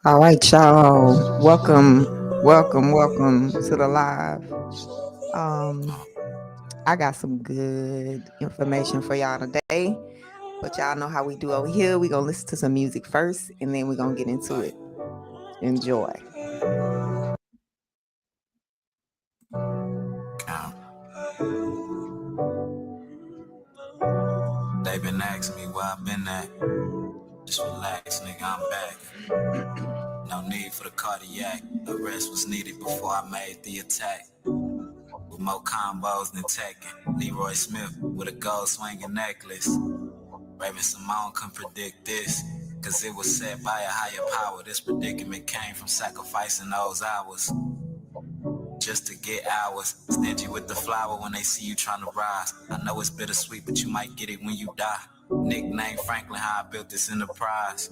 All right, y'all. Welcome to the live. I got some good information for y'all today, but y'all know how we do over here. We're gonna listen to some music first, and then we're gonna get into it. Enjoy. They been asking me where I been at. Just relax, nigga, I'm back. No need for the cardiac. Arrest was needed before I made the attack. With more combos than Tekken. Leroy Smith with a gold swinging necklace. Raven Simone couldn't predict this, cause it was set by a higher power. This predicament came from sacrificing those hours just to get hours. Stingy with the flower when they see you trying to rise. I know it's bittersweet, but you might get it when you die. Nickname Franklin, how I built this enterprise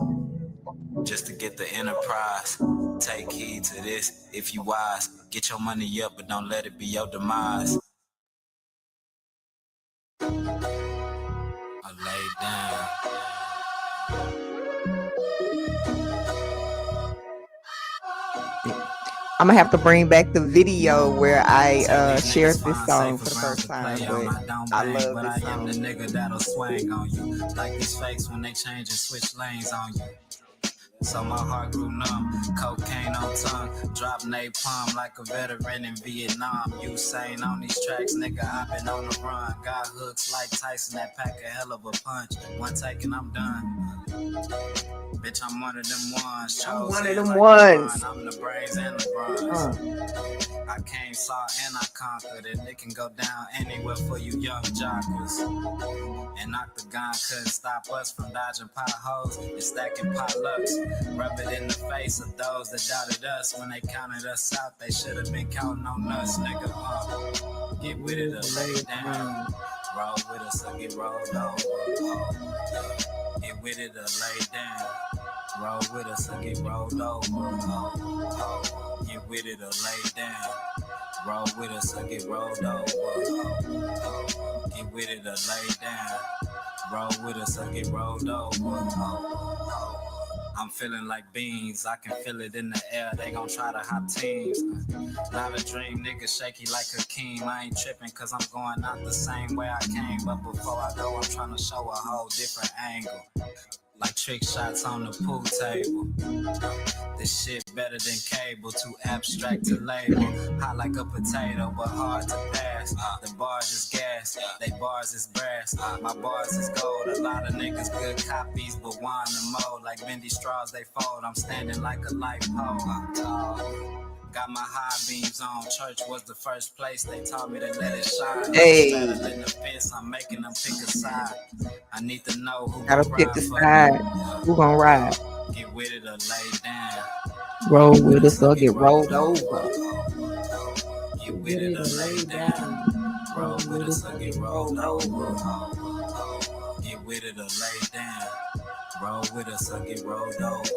just to get the enterprise. Take heed to this if you wise. Get your money up, but don't let it be your demise. I lay down. I'm gonna have to bring back the video where I shared this song for the first time, but I love this song. I am the nigga that'll swing on you, like these fakes when they change and switch lanes on you. So my heart grew numb, cocaine on tongue, drop napalm like a veteran in Vietnam. Usain on these tracks, nigga, I been on the run. Got hooks like Tyson that pack a hell of a punch. One take and I'm done. Bitch, I'm one of them ones. I'm one of them ones. I'm the brains and the bronze. I came, saw, and I conquered it. It can go down anywhere for you young jockers. And Octagon couldn't stop us from dodging potholes and stacking potlucks. Rub it in the face of those that doubted us. When they counted us out, they should have been counting on us, nigga. Get with it or lay down. Roll with us or get rolled over. Get with it or lay down. Roll with us or get rolled over. Get with it or lay down. Roll with us or get rolled over. Get with it or lay down. Roll with us or get rolled over. I'm feeling like beans, I can feel it in the air, they gon' try to hop teams. Not a dream, nigga shaky like a king. I ain't tripping cause I'm going out the same way I came. But before I go, I'm trying to show a whole different angle. Like trick shots on the pool table. This shit better than cable, too abstract to label. Hot like a potato, but hard to pass. The bars is gas, they bars is brass. My bars is gold, a lot of niggas good copies, but wine the mold. Like bendy straws, they fold, I'm standing like a light pole. I'm tall. Got my high beams on. Church was the first place they taught me to let it shine. Hey. Straddling the fence, I'm making them pick a side. I need to know who gotta pick a side. Who gonna ride? Get with it or lay down. Roll with us or get rolled over. Get with it or lay down. Roll with us or get rolled over. Get with it or lay down. Roll with us or get rolled over.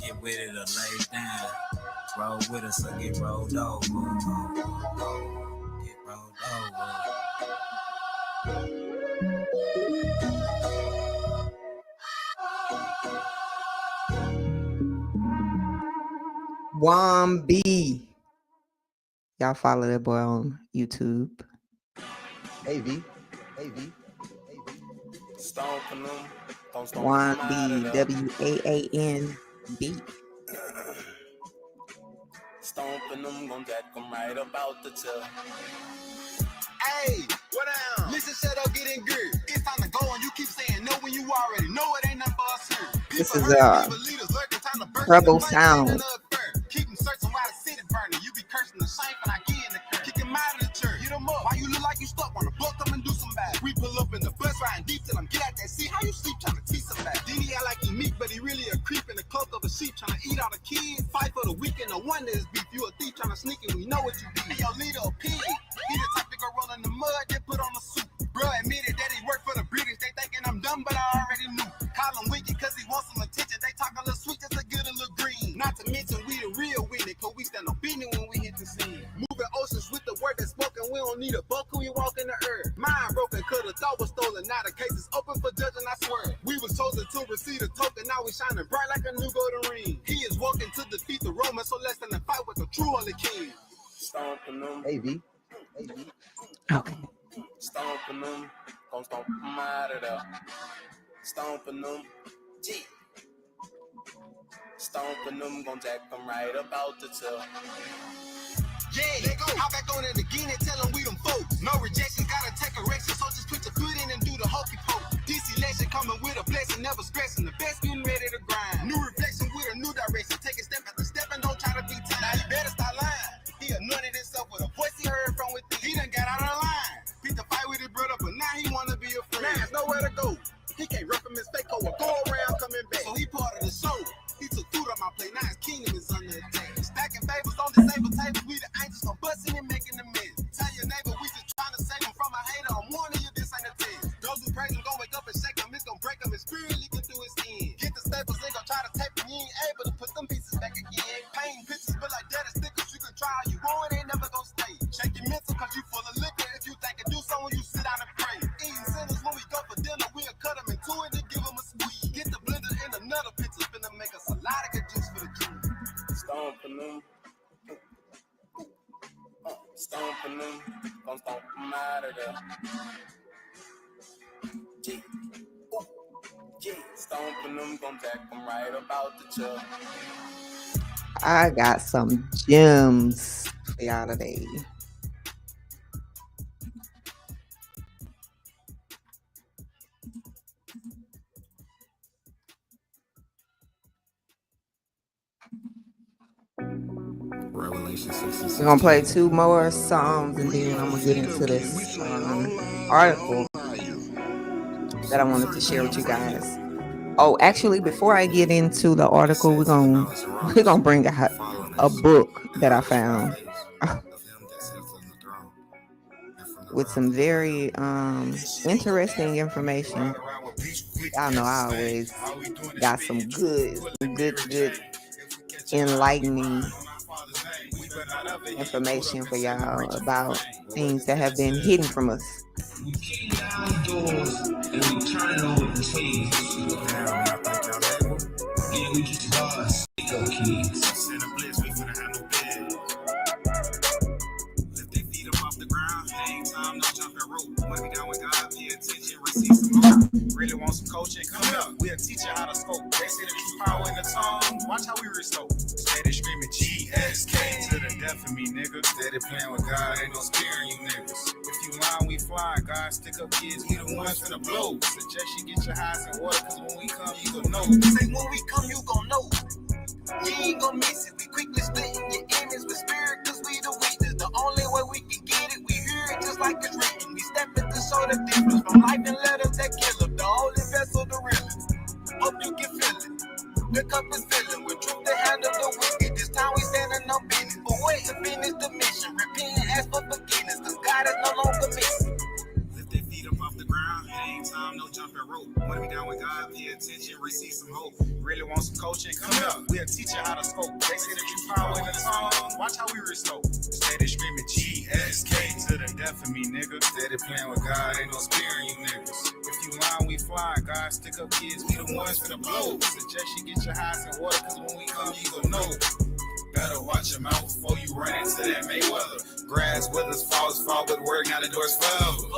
Get with it or lay down. Roll with us or get rolled over. Get rolled over. Wombi. Y'all follow that boy on YouTube. Hey V. Wombi. W-A-A-N-B. Stomping them, gon' that come right about the tip. Hey, what down? Listen, shut up, get in gear. It's time to go, and you keep saying no when you already know it ain't nothing but us here. This is Rebel Sound. Keep them searching while the city burning. You be cursing the shame when I get in the curse. Kick him out of the church. Hit him up. Why you look like you stuck? Wanna buck them and do some bad. We pull up in the bus riding deep till I'm get out that seat. How you sleep trying to teach some back? Then he act like he meek, but he really a creep in the cloak of a sheep trying to eat all the kids. Fight for the weekend. No wonder it's beef. You a thief trying to sneak it. We know what you did. Your leader a pig. He the type to go roll in the mud, then put on a suit. Bruh admitted that he worked for the British. They thinking I'm dumb, but I already knew. Call him wicked cause he wants some attention. They talk a little sweet just to get a little green. Not to mention we the real winner, cause we stand on business when we hit the scene. Moving oceans with with the word that's spoken. We don't need a buck who you walk in the earth. Mind broken, cause the thought was stolen. Now the case is open for judging, I swear. We was chosen to receive a token. Now we shining bright like a new golden ring. He is walking to defeat the Romans, so less than a fight with the true holy king. Stomping them, Okay. stomping them, gon' stomp them out of there. Stomping them, G. Stomping them, gon' jack them right about the tip. Yeah, let go. Hop back on it again and tell them we them folks. No rejection, gotta take correction. So just put your foot in and do the hokey poke. This election coming with a blessing, never stressing. The best getting ready to grind. New reflection with a new direction. Take it step after step and don't try to be tied. Now you better start lying. He anointed himself with a voice he heard from within. He done got out of line. Beat the fight with his brother, but now he wanna be a friend. Now there's nowhere to go. He can't run from his fake or go around coming back. So he part of the show. He took food on my plate, now his kingdom is under attack. Stacking favors on disabled tables, we the angels from busting and making the mess. Tell your neighbor we just trying to save him from a hater. I'm warning you, this ain't a test. Those who praise him gon' wake up and shake him. It's gon' break him, his spirit leaking through his skin. Get the staples, they gon' try to tape him. You ain't able to put them pieces back again. Painting pictures, but like that is stickers. You can try all you want, ain't never gon' stay. Shake your mental, cause you full of liquor. If you think it do something, you sit down and pray. Eating sinners when we go for dinner, we'll cut them into it and give them a squeeze. Get the blender in another picture, finna make us a lot of good juice for the juice. Stomping them, stomping them, gon' stomp them out of there. G, G, stomping them, gon' jack them right about the tip. I got some gems for y'all today. We're gonna play 2 more songs and then I'm gonna get into this article that I wanted to share with you guys. Oh, actually, before I get into the article, we're gonna bring out a book that I found with some very interesting information. Y'all know I always got some good, enlightening information for y'all about things that have been hidden from us. We kick down doors and we turn it over to tables. Yeah, we just bars. Go kids. Lift their feet up off the ground. Ain't time, no jumping rope. When we down with God, pay attention, receive some hope. Really want some coaching? Come up. We'll teach you how to scope. They say the true power in the tongue. Watch how we restore. Steady screaming GSK to the death of me, nigga. Steady playing with God, ain't no scaring you niggas. If you lying, we fly. God stick up kids, we the ones finna blow. Suggest you get your highs in order, cause when we come, you gon' know. Say when we come, you gon' know. You ain't gon' miss it. We quickly splitting your image with spirit, cause we the witness. The only way we can get it, we hear it just like it's written. We step in to show the difference from life and letters that kill them. The only vessel, the realest. Hope you can feel it. The cup is filling with truth to handle the wicked. This time we standing on business, but wait to finish the mission. Repent and ask for forgiveness, cause God is no longer missing. Lift their feet up off the ground. It ain't time, no jumping rope. When we down with God, pay attention, receive some hope. Really want some coaching? Come up. We'll teach you how to scope. They say the true power in the tongue. Watch how we restore. Steady screaming GSK to the death of me, nigga. Steady playing with God, ain't no scaring you niggas. If you lying, we fly. God stick up kids, we the ones finna blow. Suggest you get your highs in order, cause when we come, you gon' know. Better watch your mouth before you run into that Mayweather. Grass withers, fall with word, now the door's forever.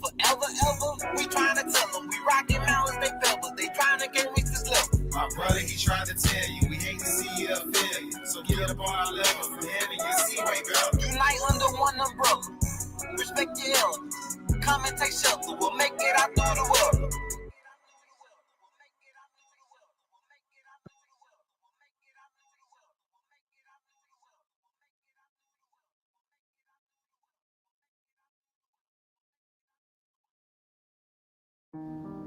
Forever, ever. We trying to tell them we rockin' mountains, they pebbles. They trying to get reach this level. My brother, he tried to tell you, we hate to see you a failure. So get up on our level, from heaven you see way better. Unite under one umbrella. Respect your elders. Come and take shelter, we'll make it out through the world.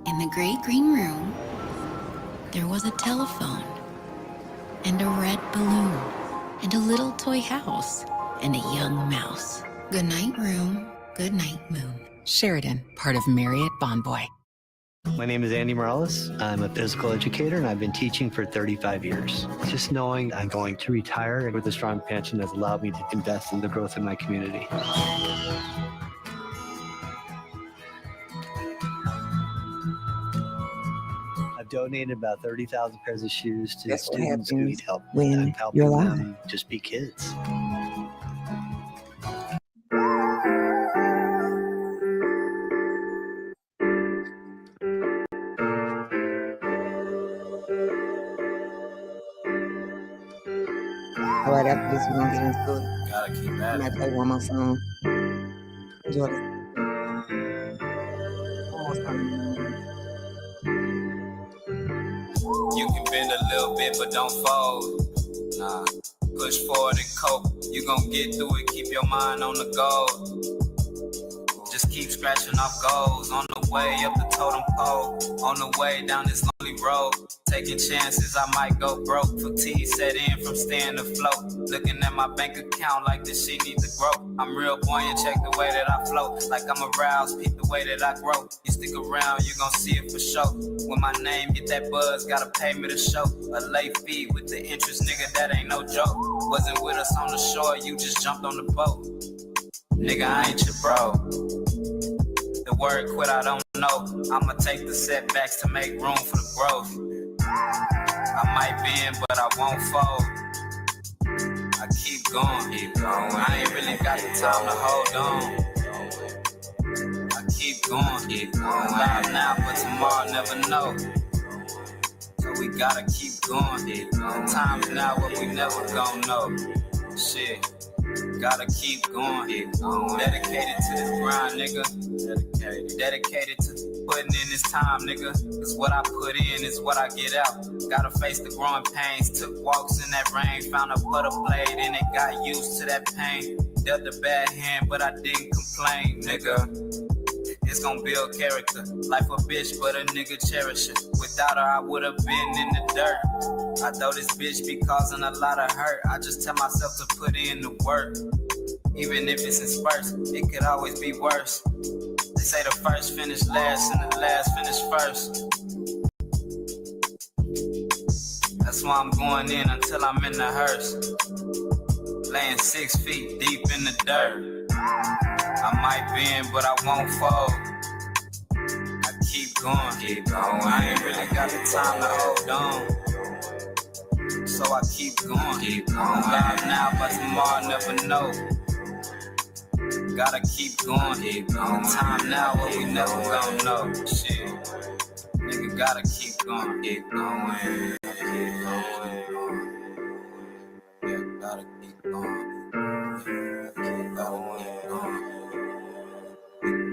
In the great green room, there was a telephone, and a red balloon, and a little toy house, and a young mouse. Good night, room. Good night, moon. Sheridan, part of Marriott Bonvoy. My name is Andy Morales. I'm a physical educator and I've been teaching for 35 years. Just knowing I'm going to retire with a strong pension has allowed me to invest in the growth of my community. I've donated about 30,000 pairs of shoes to That's what students who need happens help. when I'm helping you're alive. them just be kids. All right, after this, we're gonna get into it. Gotta keep I at might it. play one more song. Enjoy this. One more song. You can bend a little bit, but don't fold. Nah, push forward and cope. You gon' get through it, keep your mind on the goal. Just keep scratching off goals. On the way up the totem pole. On the way down this lonely road. Taking chances, I might go broke. Fatigue set in from staying afloat. Looking at my bank account like this shit need to grow. I'm real buoyant, check the way that I float. Like I'm aroused, peep the way that I grow. You stick around, you gon' see it for sure. When my name get that buzz, gotta pay me to show. A late fee with the interest, nigga, that ain't no joke. Wasn't with us on the shore, you just jumped on the boat. Nigga, I ain't your bro. The word quit, I don't know. I'ma take the setbacks to make room for the growth. I might bend, but I won't fold. I keep going. I ain't really got the time to hold on. I keep going. I'm alive now, but tomorrow never know. So we gotta keep going. Times now what we never gon' know. Shit. Gotta keep going. Dedicated to this grind, nigga. Dedicated to putting in this time, nigga. Cause what I put in is what I get out. Gotta face the growing pains. Took walks in that rain. Found a puddle blade and it got used to that pain. Dealt a bad hand, but I didn't complain, nigga. It's gonna build character. Life a bitch, but a nigga cherish her. Without her, I would've been in the dirt. I know this bitch be causing a lot of hurt. I just tell myself to put in the work. Even if it's in spurts, it could always be worse. They say the first finish last and the last finish first. That's why I'm going in until I'm in the hearse. Laying 6 feet deep in the dirt. I might bend, but I won't fold. I keep going. I ain't really got the time to hold on. So I keep going. I'm alive now, but tomorrow never know. Gotta keep going. Time now, what we never gon' know. Shit. Nigga gotta keep going. Keep going. Yeah, gotta keep going.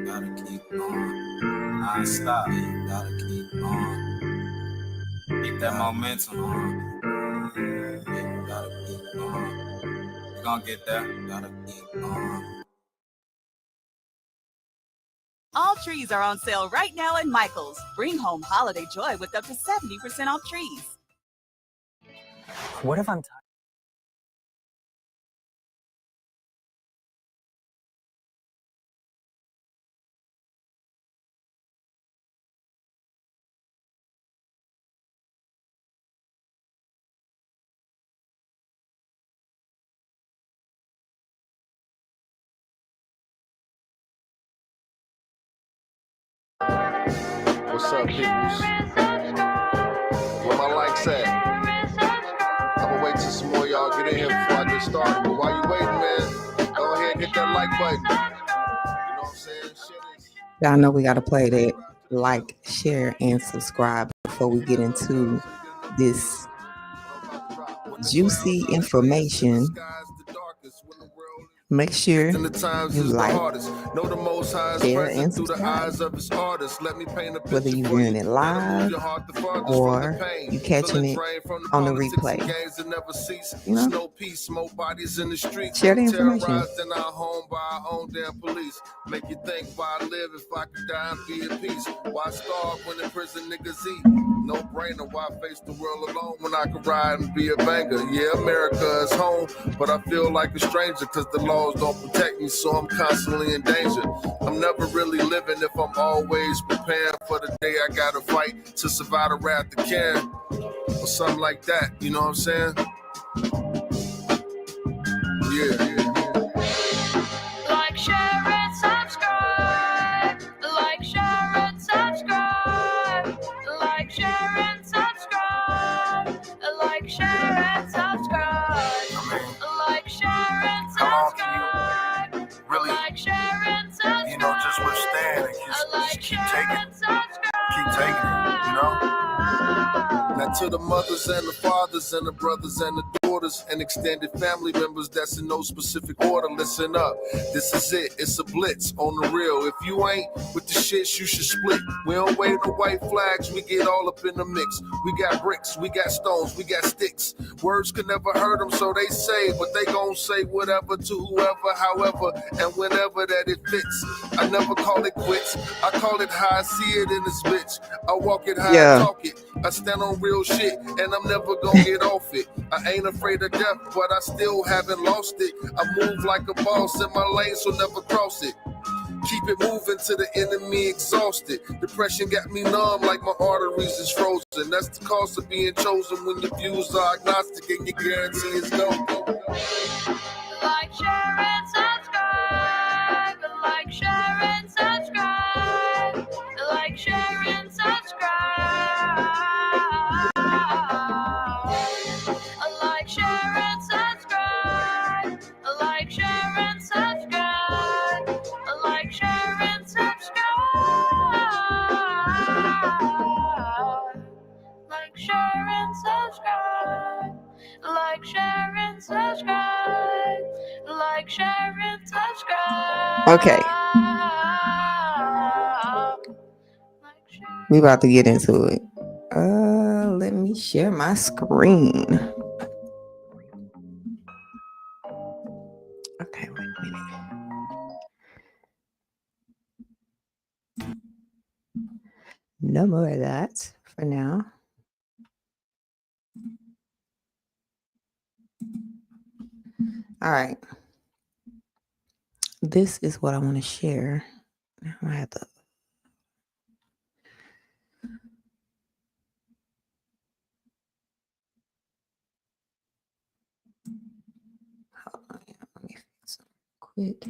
Gotta keep going. Non-stop. Gotta keep going. Keep that momentum on. Yeah, gotta keep going. You gon' get there. Gotta keep going. All trees are on sale right now at Michael's. Bring home holiday joy with up to 70% off trees. What if I'm What's up, peoples? Where my likes at? I'ma wait till some more y'all get in here before I get started. But while you waiting, man, go ahead and hit that like button. You know what I'm saying? Shit is... Y'all know we gotta play that like, share, and subscribe before we get into this juicy information. Make sure you like, share, and subscribe. Whether you're viewing it live or you catching it on the replay. You know, share the information. Make you think why I live if I could die and be at peace. Why starve when in prison niggas eat? No brainer, why face the world alone when I can ride and be a banger? Yeah, America is home, but I feel like a stranger because the laws don't protect me, so I'm constantly in danger. I'm never really living if I'm always preparing for the day I gotta fight to survive the wrath that can, or something like that, you know what I'm saying? Yeah. Like, share, and subscribe. Like, share, and subscribe. Like, share, and subscribe. Like, share, and subscribe. Like, share, and subscribe. Really, like, share, and subscribe. you know, just withstand and just keep taking it. Keep taking it, you know? Now to the mothers and the fathers and the brothers and the daughters and extended family members that's in no specific order, listen up. This is it. It's a blitz on the real. If you ain't with the shits, you should split. We don't wave the white flags. We get all up in the mix. We got bricks. We got stones. We got sticks. Words can never hurt them, so they say, but they gon' say whatever to whoever, however, and whenever that it fits. I never call it quits. I call it how I see it in this bitch. I walk it how I talk it. I stand on real shit, and I'm never gonna get off it. I ain't afraid of death, but I still haven't lost it. I move like a boss in my lane, so never cross it. Keep it moving to the enemy exhausted. Depression got me numb like my arteries is frozen. That's the cost of being chosen when your views are agnostic and your guarantee is no. Like, share, and subscribe. Like, share, and subscribe. Like, share, and subscribe. Like, share, and subscribe. Like, share, and subscribe. Like, share, and subscribe. Like, share, and subscribe. Like, share, and subscribe. Like, share, and subscribe. Okay. We about to get into it. Let me share my screen. Okay, wait a minute. No more of that for now. All right. This is what I want to share. I have to. Hold on, let me fix it quick.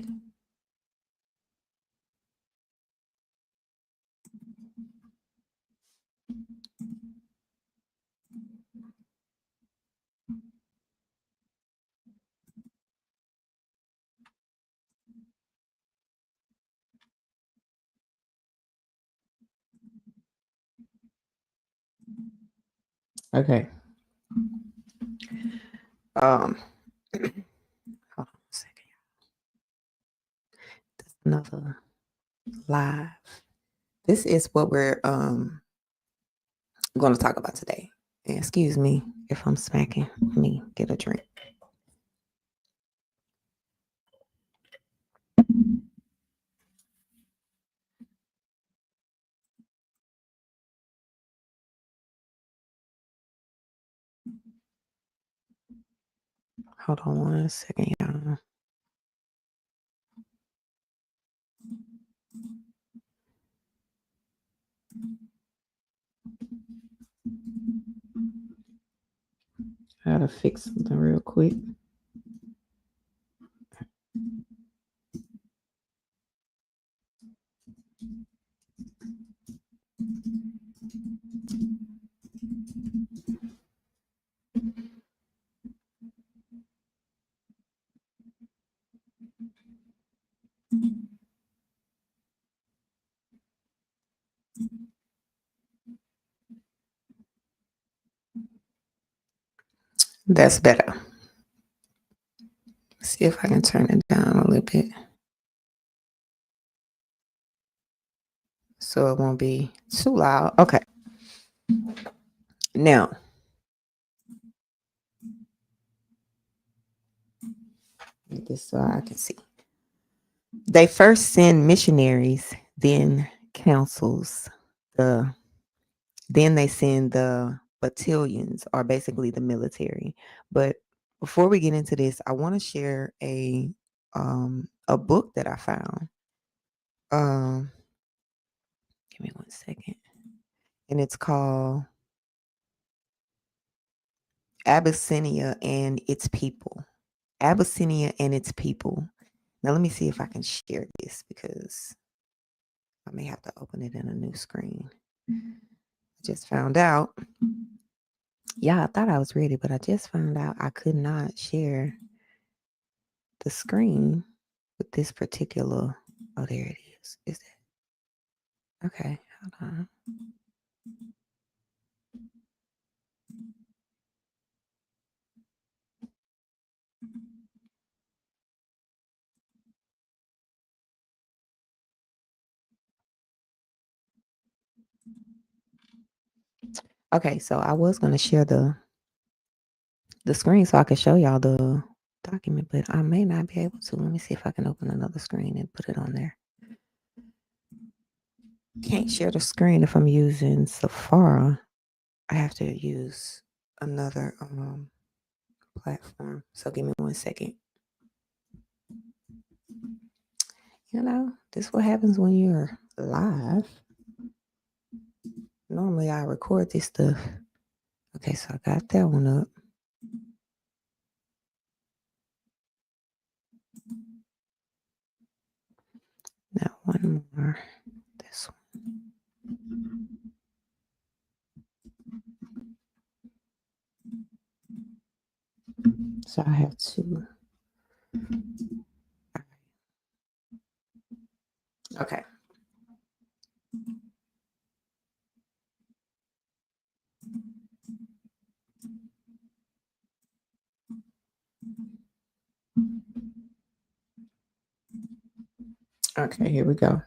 Okay. Hold on a second. That's another live. This is what we're going to talk about today. And excuse me if I'm smacking. Let me get a drink. Hold on 1 second, y'all. I gotta fix something real quick. That's better. See if I can turn it down a little bit so it won't be too loud. Okay. Now, get this so I can see. They first send missionaries, then councils. The Then they send the battalions, or basically the military. But before we get into this, I want to share a book that I found. Um, Give me 1 second. And it's called Abyssinia and Its People. Abyssinia and Its People. Now let me see if I can share this, because I may have to open it in a new screen. I just found out. Yeah, I thought I was ready, but I just found out I could not share the screen with this particular. Oh, there it is. Is that okay? Hold on. Okay, so I was going to share the screen so I could show y'all the document, but I may not be able to. Let me see if I can open another screen and put it on there. Can't share the screen if I'm using Safari. I have to use another platform. So give me 1 second. This is what happens when you're live. Normally I record this stuff. Okay, so I got that one up. Now one more. This one. So I have two. Okay. Okay, here we go.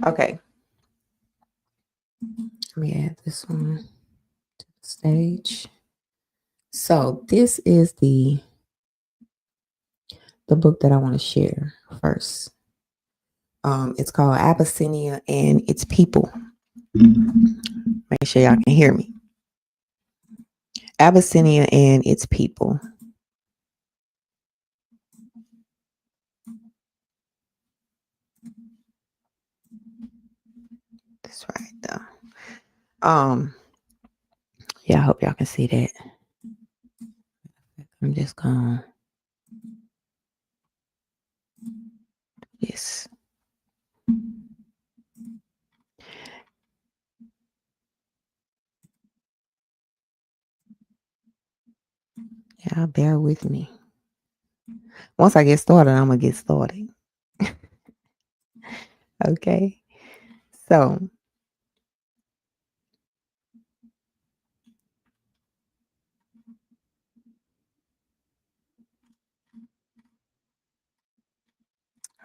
Okay. Let me add this one to the stage. So this is the book that I want to share first. It's called Abyssinia and Its People. Make sure y'all can hear me. Abyssinia and Its People. That's right though. Yeah, I hope y'all can see that. I'm just gonna do this. Yeah, bear with me. Once I get started, I'm gonna get started. Okay. So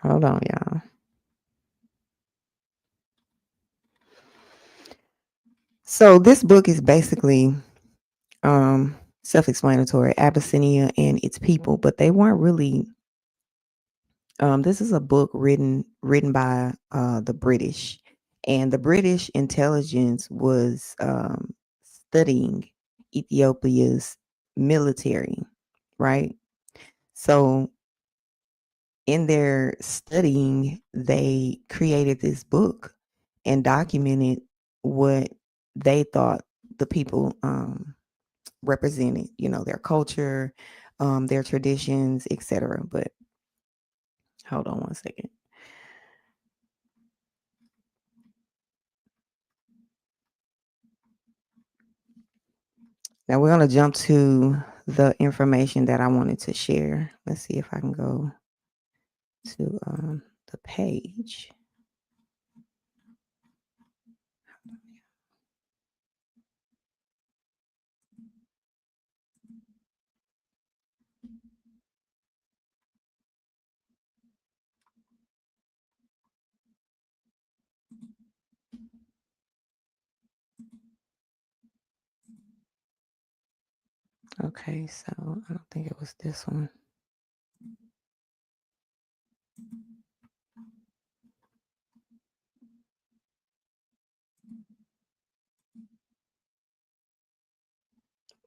hold on, y'all. So this book is basically self-explanatory, Abyssinia and Its People, but they weren't really this is a book written by the British, and the British intelligence was studying Ethiopia's military, right? So in their studying, they created this book and documented what they thought the people represented, their culture, their traditions, etc. But hold on 1 second. Now we're going to jump to the information that I wanted to share. Let's see if I can go to the page. Okay, so I don't think it was this one.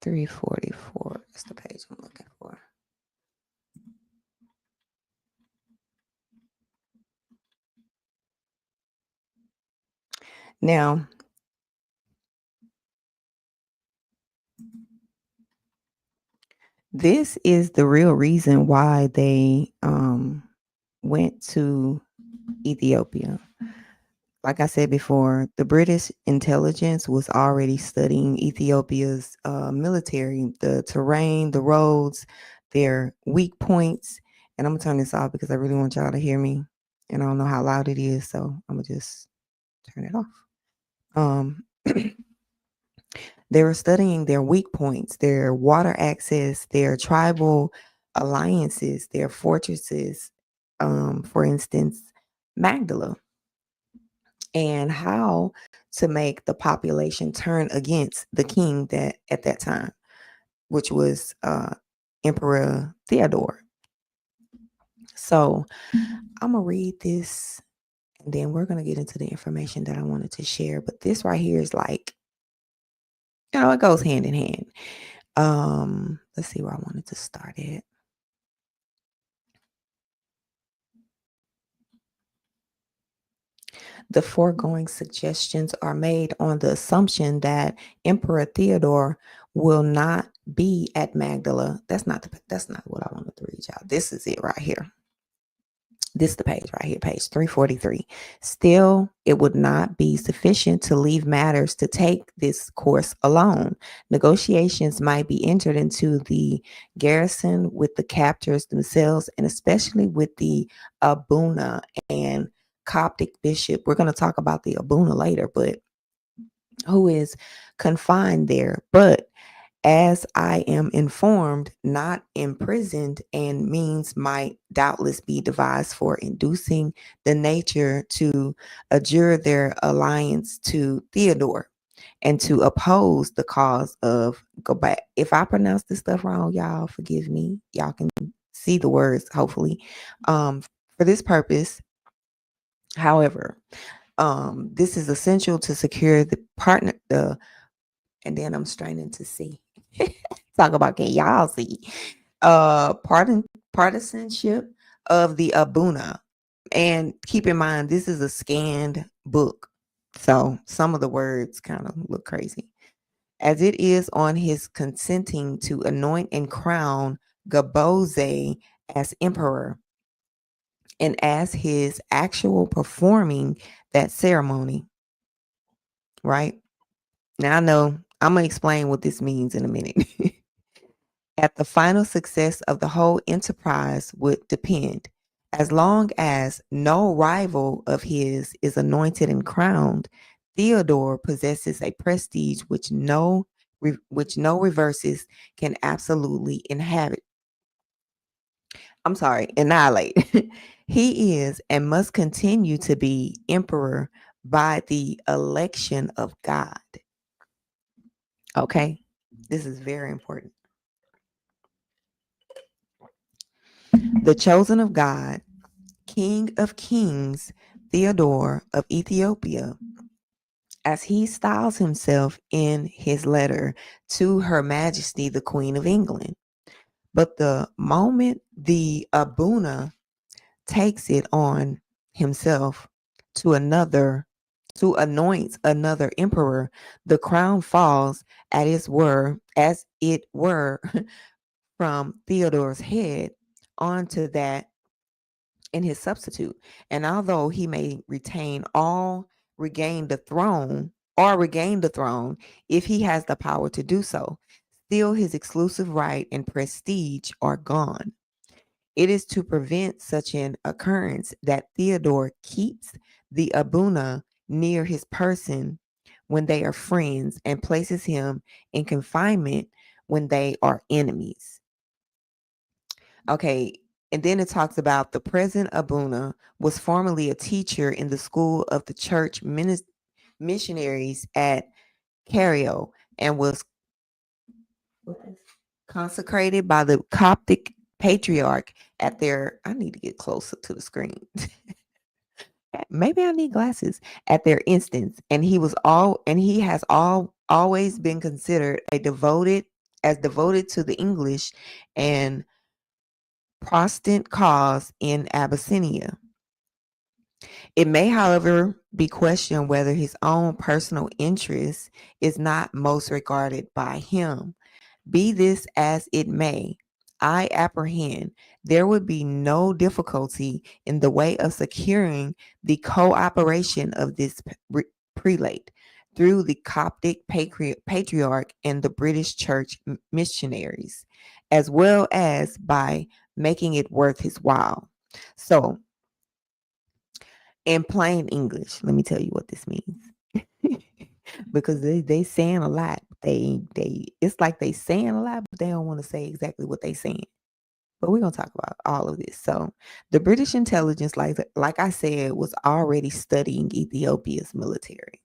$344 is the page I'm looking for. Now, this is the real reason why they went to Ethiopia. Like I said before, the British intelligence was already studying Ethiopia's military, the terrain, the roads, their weak points. And I'm going to turn this off because I really want y'all to hear me. And I don't know how loud it is, so I'm going to just turn it off. They were studying their weak points, their water access, their tribal alliances, their fortresses, for instance, Magdala, and how to make the population turn against the king that at that time, which was Emperor Theodore. So I'm going to read this and then we're going to get into the information that I wanted to share. But this right here is like, it goes hand in hand. Let's see where I wanted to start at. The foregoing suggestions are made on the assumption that Emperor Theodore will not be at Magdala. That's not what I wanted to read y'all. This is it right here. This is the page right here, page 343. Still, it would not be sufficient to leave matters to take this course alone. Negotiations might be entered into the garrison with the captors themselves, and especially with the Abuna and Coptic bishop. We're going to talk about the Abuna later, but who is confined there. But as I am informed, not imprisoned, and means might doubtless be devised for inducing the nature to adjure their alliance to Theodore and to oppose the cause of go back. If I pronounce this stuff wrong, y'all forgive me. Y'all can see the words, hopefully. For this purpose, however, this is essential to secure the partner, and then I'm straining to see. Talk about can y'all see? Partisanship of the Abuna. And keep in mind, this is a scanned book. So some of the words kind of look crazy. As it is on his consenting to anoint and crown Gaboze as emperor, and as his actual performing that ceremony, right? Now I know I'm going to explain what this means in a minute. At the final success of the whole enterprise would depend. As long as no rival of his is anointed and crowned, Theodore possesses a prestige which no reverses can absolutely annihilate. He is and must continue to be emperor by the election of God. Okay, this is very important. The chosen of God, King of Kings, Theodore of Ethiopia, as he styles himself in his letter to Her Majesty the Queen of England. But the moment the Abuna takes it on himself to anoint another emperor, the crown falls as it were from Theodore's head onto that in his substitute. And although he may regain the throne if he has the power to do so, still his exclusive right and prestige are gone. It is to prevent such an occurrence that Theodore keeps the Abuna near his person when they are friends and places him in confinement when they are enemies. Okay, and then it talks about the present Abuna was formerly a teacher in the school of the church missionaries at Cario and was consecrated by the Coptic patriarch at their, I need to get closer to the screen. Maybe I need glasses at their instance. And he has always been considered devoted to the English and Protestant cause in Abyssinia. It may, however, be questioned whether his own personal interest is not most regarded by him. Be this as it may, I apprehend there would be no difficulty in the way of securing the cooperation of this prelate through the Coptic patriarch and the British church missionaries, as well as by making it worth his while. So, in plain English, let me tell you what this means. Because they saying a lot. They it's like they saying a lot, but they don't want to say exactly what they saying. But we're gonna talk about all of this. So the British intelligence, like I said, was already studying Ethiopia's military,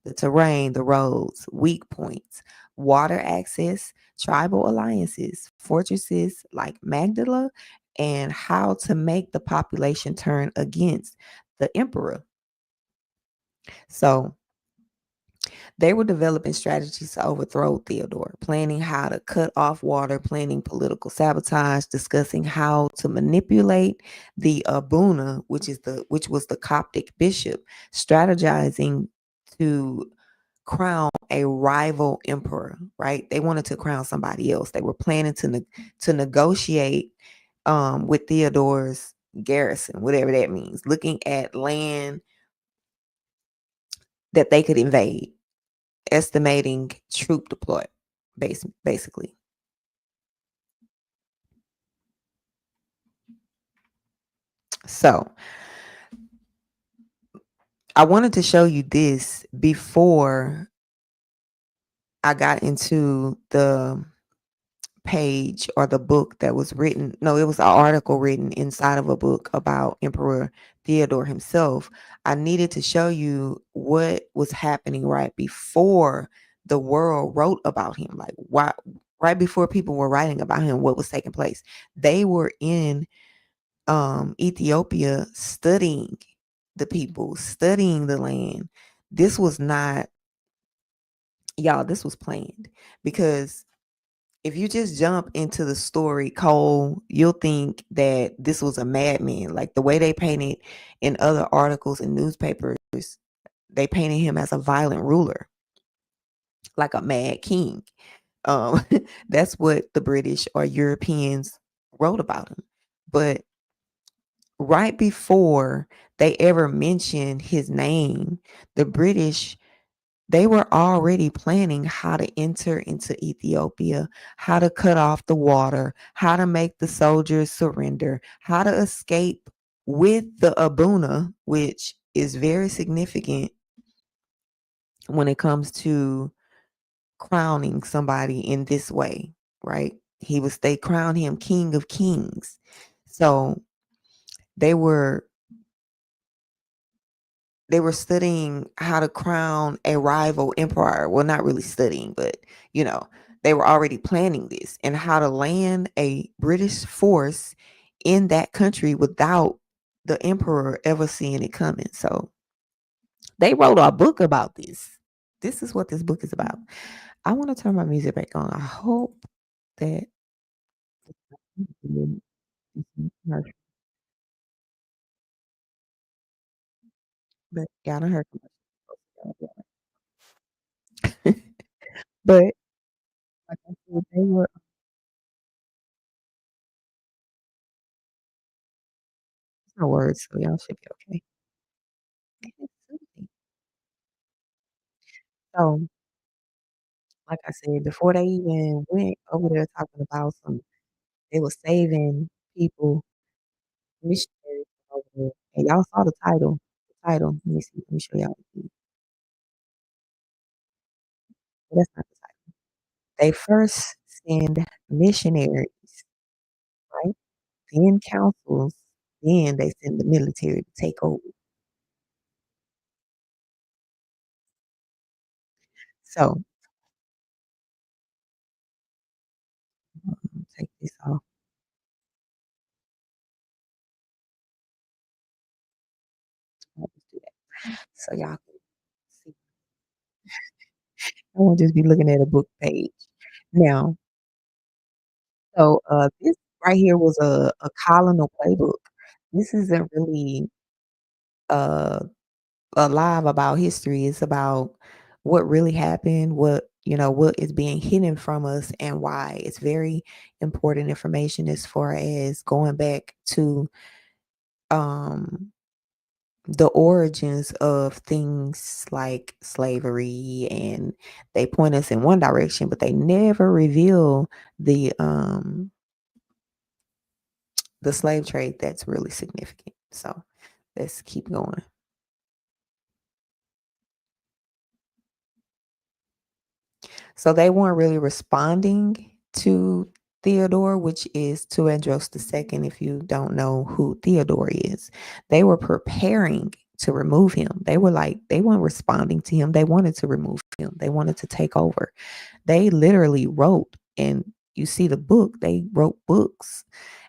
the terrain, the roads, weak points, water access, tribal alliances, fortresses like Magdala, and how to make the population turn against the emperor. So they were developing strategies to overthrow Theodore, planning how to cut off water, planning political sabotage, discussing how to manipulate the Abuna, which was the Coptic bishop, strategizing to crown a rival emperor. Right? They wanted to crown somebody else. They were planning to negotiate with Theodore's garrison, whatever that means, looking at land that they could invade, estimating troop deploy, basically. So I wanted to show you this before I got into the page or the book that was written. No, it was an article written inside of a book about Emperor Theodore himself. I needed to show you what was happening right before the world wrote about him. Like, why, right before people were writing about him, what was taking place. They were in Ethiopia studying the people, studying the land. This was not, y'all, this was planned, because if you just jump into the story cold, you'll think that this was a madman. Like the way they painted in other articles and newspapers, they painted him as a violent ruler, like a mad king. Um, that's what the British or Europeans wrote about him. But right before they ever mentioned his name, the British, they were already planning how to enter into Ethiopia, how to cut off the water, how to make the soldiers surrender, how to escape with the Abuna, which is very significant when it comes to crowning somebody in this way, right? They crowned him King of Kings. So they were studying how to crown a rival emperor. Well, not really studying, but they were already planning this and how to land a British force in that country without the emperor ever seeing it coming. So they wrote a book about this. This is what this book is about. I want to turn my music back on. I hope that but y'all done heard. But like I said, they were no words, so y'all should be okay. So like I said, before they even went over there talking about they were saving people, missionaries over there. And y'all saw the title. The title. Let me see. Let me show y'all. That's not the title. They first send missionaries, right? Then councils. Then they send the military to take over. So take this off. I'll just do that. So y'all can see. I won't just be looking at a book page. Now, so this right here was a colonel playbook. This isn't really uh alive about history. It's about what really happened, what is being hidden from us and why. It's very important information as far as going back to um the origins of things like slavery, and they point us in one direction, but they never reveal the slave trade that's really significant. So let's keep going. So they weren't really responding to Theodore, which is to Andros II. If you don't know who Theodore is, they were preparing to remove him. They weren't responding to him. They wanted to remove him. They wanted to take over. They literally wrote, and you see the book, they wrote books.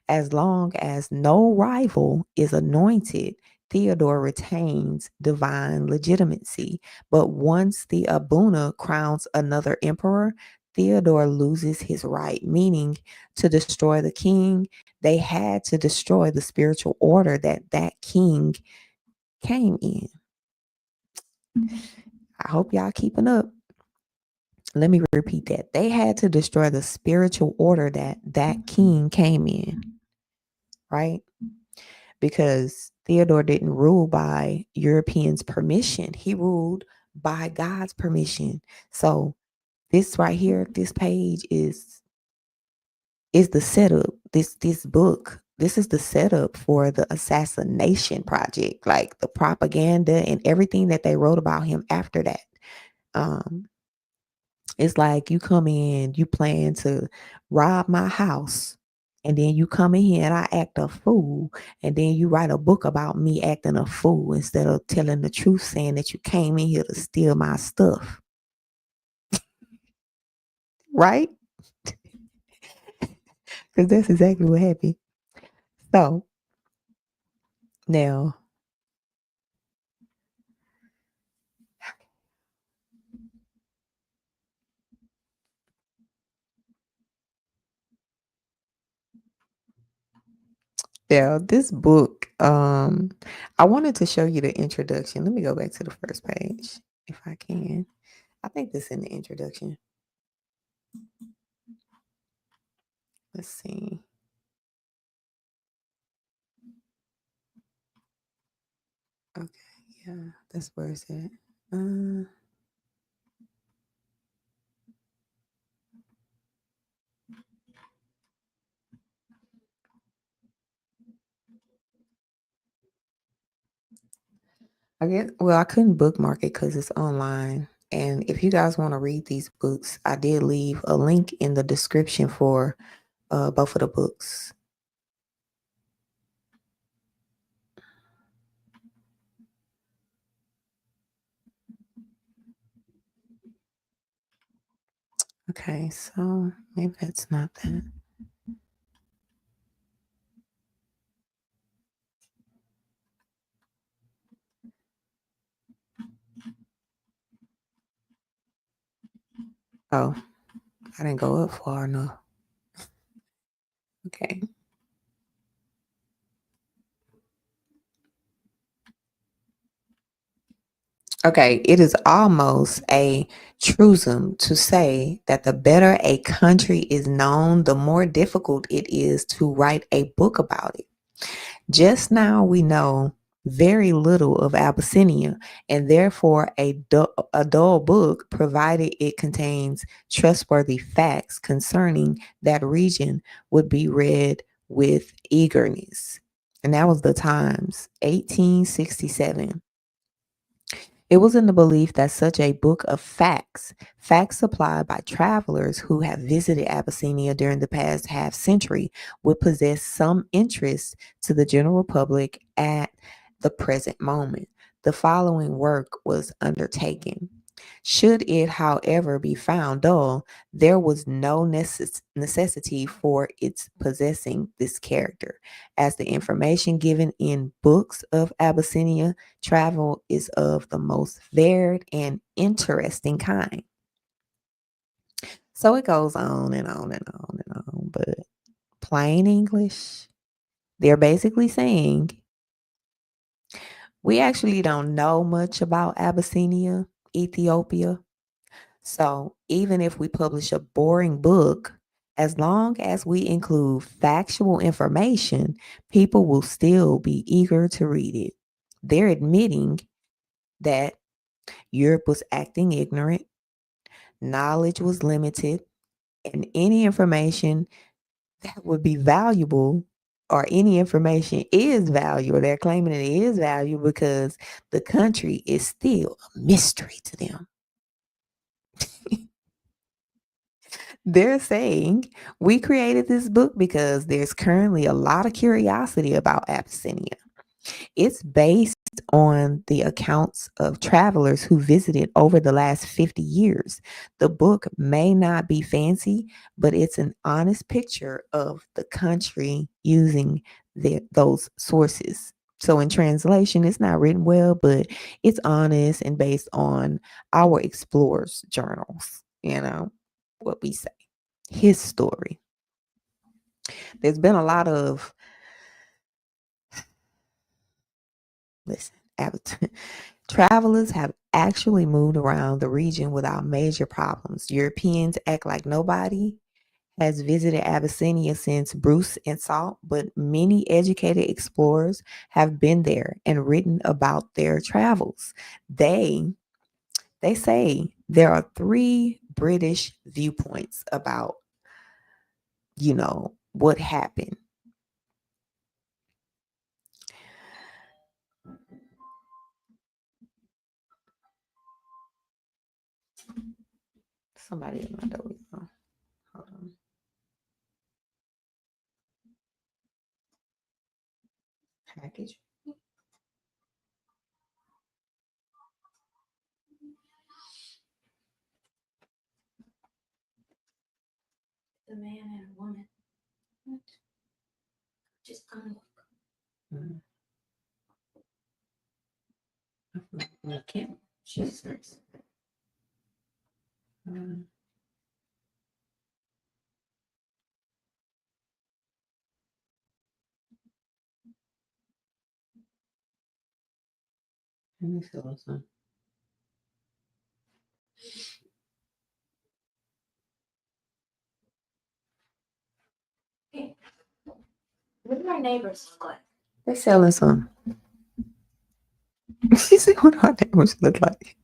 As long as no rival is anointed, Theodore retains divine legitimacy. But once the Abuna crowns another emperor, Theodore loses his right, meaning to destroy the king, they had to destroy the spiritual order that king came in. I hope y'all keeping up. Let me repeat that. They had to destroy the spiritual order that king came in, right? Because Theodore didn't rule by Europeans' permission. He ruled by God's permission. So this right here, this page is the setup. This book, this is the setup for the assassination project, like the propaganda and everything that they wrote about him after that. Um, it's like you come in, you plan to rob my house, and then you come in here and I act a fool, and then you write a book about me acting a fool instead of telling the truth, saying that you came in here to steal my stuff. Right? Because that's exactly what happened. So now, this book, I wanted to show you the introduction. Let me go back to the first page if I can. I think this in the introduction. Let's see. Okay, yeah, that's where it's at. I couldn't bookmark it because it's online. And if you guys want to read these books, I did leave a link in the description for both of the books. Okay, so maybe that's not that. Oh, I didn't go up far enough. Okay. Okay, it is almost a truism to say that the better a country is known, the more difficult it is to write a book about it. Just now we know very little of Abyssinia, and therefore a dull book, provided it contains trustworthy facts concerning that region, would be read with eagerness. And that was the Times, 1867. It was in the belief that such a book of facts supplied by travelers who have visited Abyssinia during the past half century, would possess some interest to the general public at the present moment. The following work was undertaken. Should it, however, be found dull, there was no necessity for its possessing this character, as the information given in books of Abyssinia travel is of the most varied and interesting kind. So it goes on and on and on and on, but plain English, they're basically saying we actually don't know much about Abyssinia, Ethiopia. So even if we publish a boring book, as long as we include factual information, people will still be eager to read it. They're admitting that Europe was acting ignorant, knowledge was limited, and any information that would be valuable, or any information is valuable, they're claiming it is valuable because the country is still a mystery to them. They're saying we created this book because there's currently a lot of curiosity about Abyssinia. It's based on the accounts of travelers who visited over the last 50 years. The book may not be fancy, but it's an honest picture of the country using those sources. So, in translation, it's not written well, but it's honest and based on our explorers' journals, what we say, his story. There's been a lot of, listen, travelers have actually moved around the region without major problems. Europeans act like nobody has visited Abyssinia since Bruce and Salt, but many educated explorers have been there and written about their travels. They say there are 3 British viewpoints about, what happened. Somebody in my door. Hold on. Package. The man and a woman. What? Just unlock. I can't. Jesus. Let me feel this one. What do our neighbors look like? They're selling some. She said, "What do our neighbors look like?"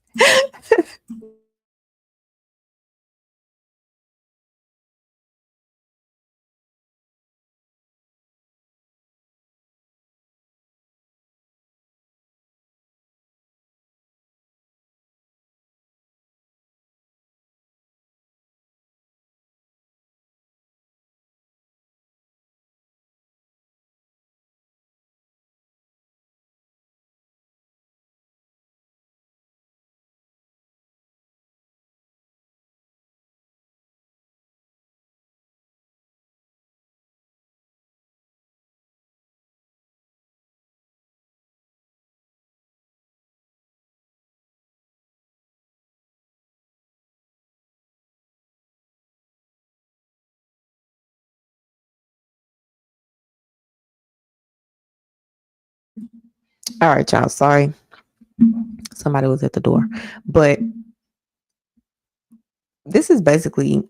All right, y'all. Sorry. Somebody was at the door. But this is basically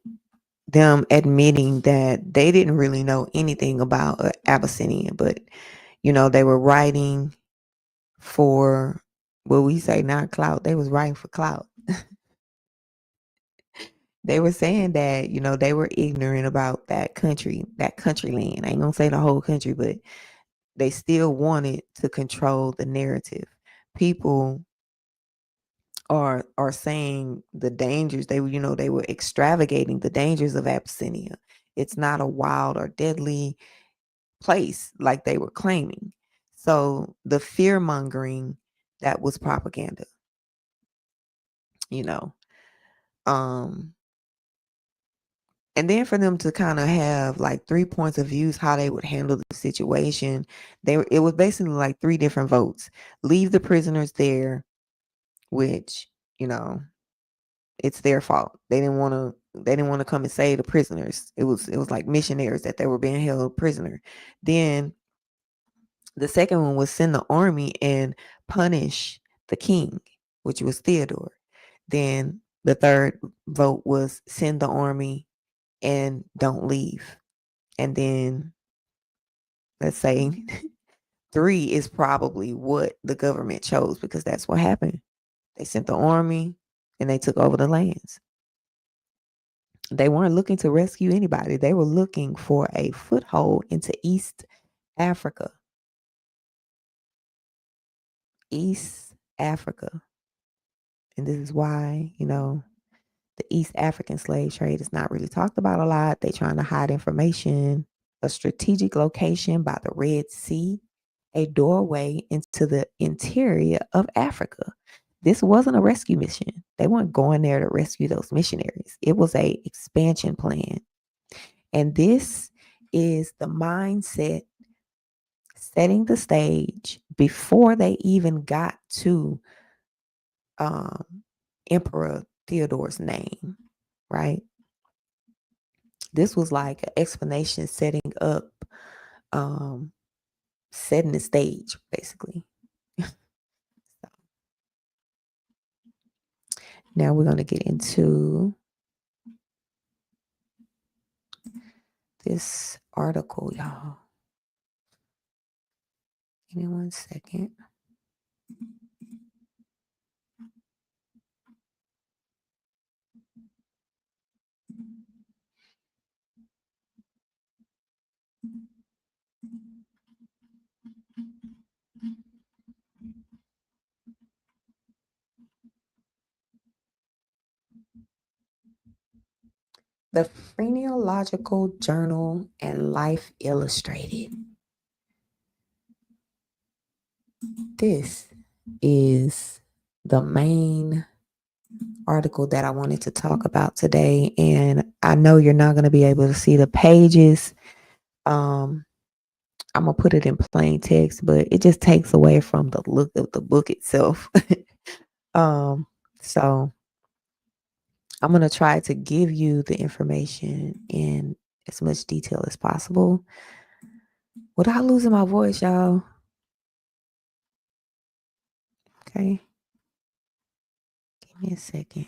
them admitting that they didn't really know anything about Abyssinia, but they were writing for what we say not clout. They was writing for clout. They were saying that, they were ignorant about that country land. I ain't gonna say the whole country, but they still wanted to control the narrative. People are saying the dangers. They were extravagating the dangers of Abyssinia. It's not a wild or deadly place like they were claiming. So the fear mongering, that was propaganda, you know. Um and then for them to kind of have like 3 points of views how they would handle the situation, it was basically like 3 different votes. Leave the prisoners there, which, you know, it's their fault. They didn't want to come and save the prisoners. It was like missionaries that they were being held prisoner. Then the second one was send the army and punish the king, which was Theodore. Then the third vote was send the army and don't leave. And then let's say 3 is probably what the government chose, because that's what happened. They sent the army and they took over the lands. They weren't looking to rescue anybody. They were looking for a foothold into East Africa. East Africa. And this is why, the East African slave trade is not really talked about a lot. They're trying to hide information. A strategic location by the Red Sea, a doorway into the interior of Africa. This wasn't a rescue mission. They weren't going there to rescue those missionaries. It was a expansion plan. And this is the mindset setting the stage before they even got to Emperor Theodore's name, right? This was like an explanation setting up, setting the stage, basically. Now we're going to get into this article, y'all. Give me 1 second. The Phrenological Journal and Life Illustrated. This is the main article that I wanted to talk about today. And I know you're not going to be able to see the pages. I'm going to put it in plain text, but it just takes away from the look of the book itself. So I'm going to try to give you the information in as much detail as possible without losing my voice, y'all. Okay. Give me a second.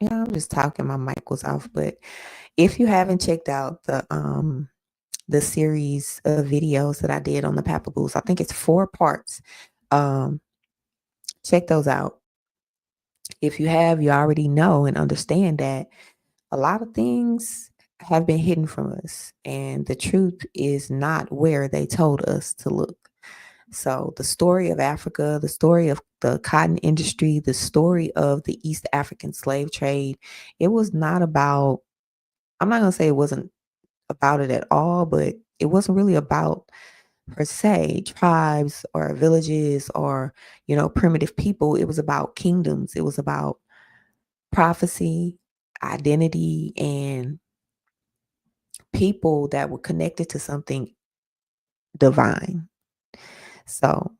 Yeah, I'm just talking. My mic was off. But if you haven't checked out the series of videos that I did on the Papal, I think it's 4 parts. Um, check those out. If you have, you already know and understand that a lot of things have been hidden from us, and the truth is not where they told us to look. So, the story of Africa, the story of the cotton industry, the story of the East African slave trade, it was not about, I'm not going to say it wasn't about it at all, but it wasn't really about per se tribes or villages or, primitive people. It was about kingdoms. It was about prophecy, identity, and people that were connected to something divine. So,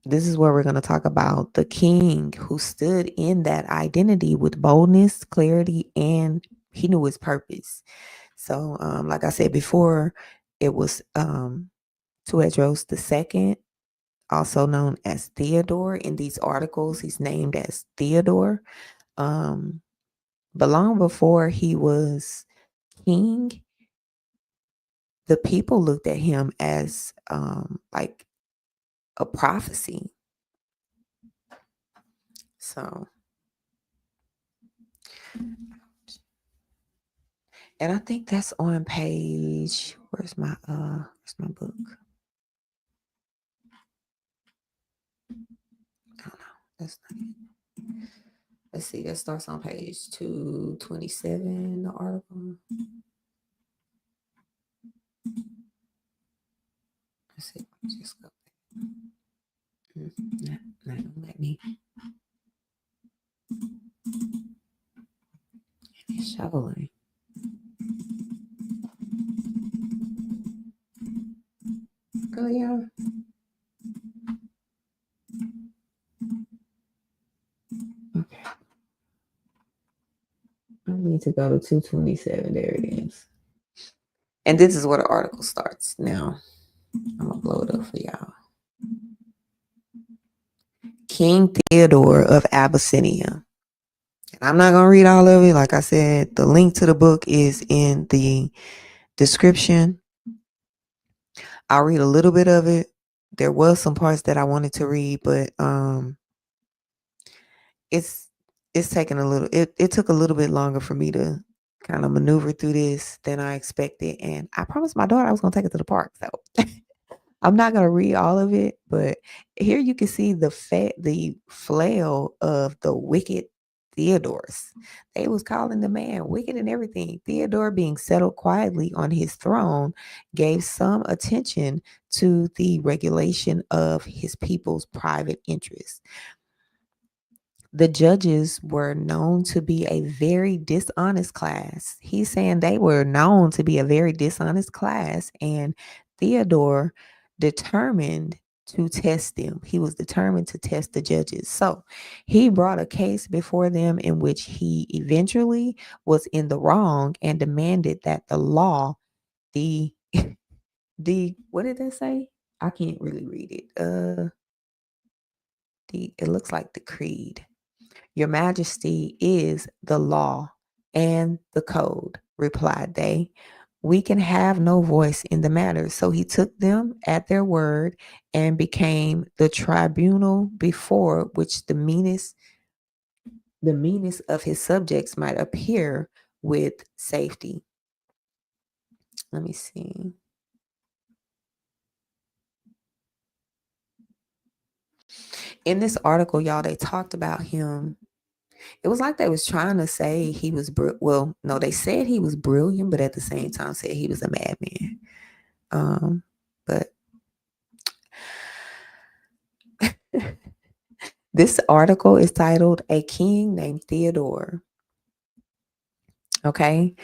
this is where we're going to talk about the king who stood in that identity with boldness, clarity, and he knew his purpose. So, like I said before, it was Tuedros II, also known as Theodore. In these articles, he's named as Theodore. But long before he was king, the people looked at him as like a prophecy. So, and I think that's on page, where's my book? I don't know. That's not it. Let's see, that starts on page 227, the article. Let's see, just go back. Not let me. It's shoveling. Really, y'all? Okay. I need to go to 227. There it is. And this is where the article starts. Now, I'm going to blow it up for y'all. King Theodore of Abyssinia. And I'm not going to read all of it. Like I said, the link to the book is in the description. I'll read a little bit of it. There was some parts that I wanted to read, but it's taking a little, it took a little bit longer for me to kind of maneuver through this than I expected. And I promised my daughter I was going to take it to the park. So I'm not going to read all of it, but here you can see the flail of the wicked Theodorus. They was calling the man wicked and everything. Theodore, being settled quietly on his throne, gave some attention to the regulation of his people's private interests. The judges were known to be a very dishonest class. He's saying they were known to be a very dishonest class, and Theodore determined to test them. He was determined to test the judges. So he brought a case before them in which he eventually was in the wrong and demanded that the law, the what did that say? I can't really read it. It looks like the creed. Your Majesty is the law and the code, replied they. We can have no voice in the matter. So he took them at their word and became the tribunal before which the meanest of his subjects might appear with safety. Let me see. In this article, y'all, they talked about him. It was like they was trying to say he was no, they said he was brilliant, but at the same time said he was a madman. But this article is titled "A King Named Theodore." Okay,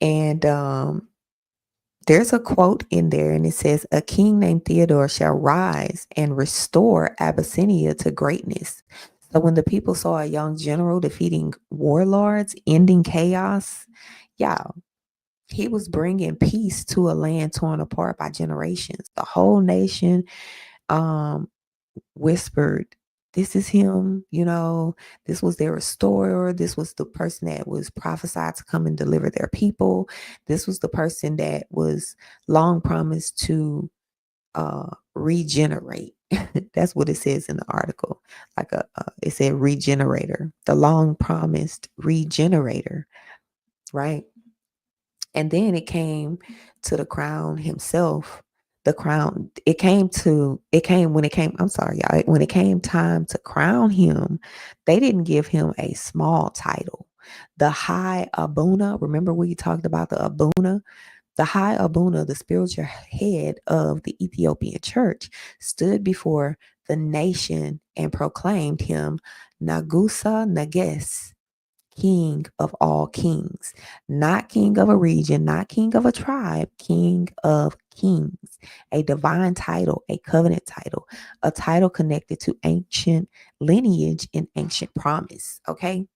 and there's a quote in there, and it says, "A king named Theodore shall rise and restore Abyssinia to greatness." So when the people saw a young general defeating warlords, ending chaos, yeah, he was bringing peace to a land torn apart by generations. The whole nation whispered this is him, this was their restorer. This was the person that was prophesied to come and deliver their people. This was the person that was long promised to regenerate. That's what it says in the article. Like it said regenerator, the long promised regenerator, right? And then it came to the crown himself. The crown, I'm sorry, y'all. When it came time to crown him, they didn't give him a small title. The high Abuna, remember we talked about the Abuna? The high Abuna, the spiritual head of the Ethiopian church, stood before the nation and proclaimed him Nagusa Nages, King of all kings, not king of a region, not king of a tribe, king of kings, a divine title, a covenant title, a title connected to ancient lineage and ancient promise. Okay.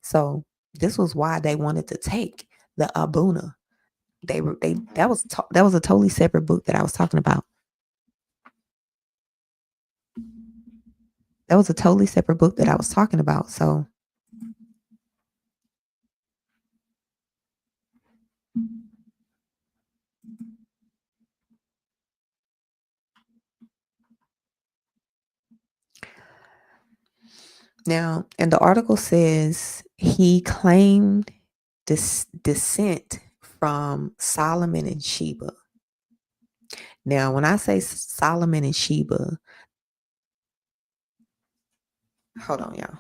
So this was why they wanted to take the Abuna. That was a totally separate book that I was talking about. That was a totally separate book that I was talking about. So now, and the article says he claimed this descent from Solomon and Sheba. Now, when I say Solomon and Sheba, hold on, y'all.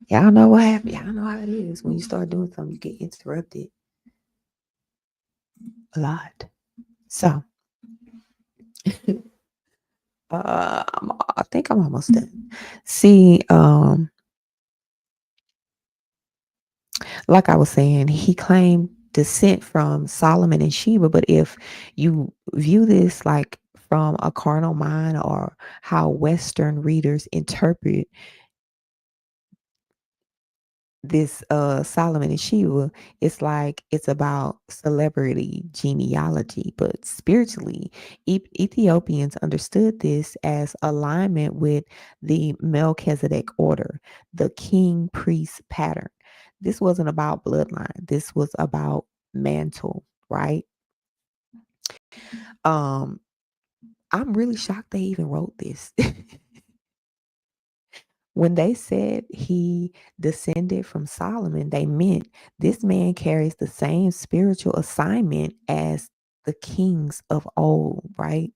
Y'all know what happened. Y'all know how it is. When you start doing something, you get interrupted a lot. So, I think I'm almost done. See, like I was saying, he claimed descent from Solomon and Sheba. But if you view this like from a carnal mind or how Western readers interpret this Solomon and Sheba, it's like it's about celebrity genealogy, but spiritually, Ethiopians understood this as alignment with the Melchizedek order, the king priest pattern. This wasn't about bloodline. This was about mantle, right? I'm really shocked they even wrote this. When they said he descended from Solomon, they meant this man carries the same spiritual assignment as the kings of old, right?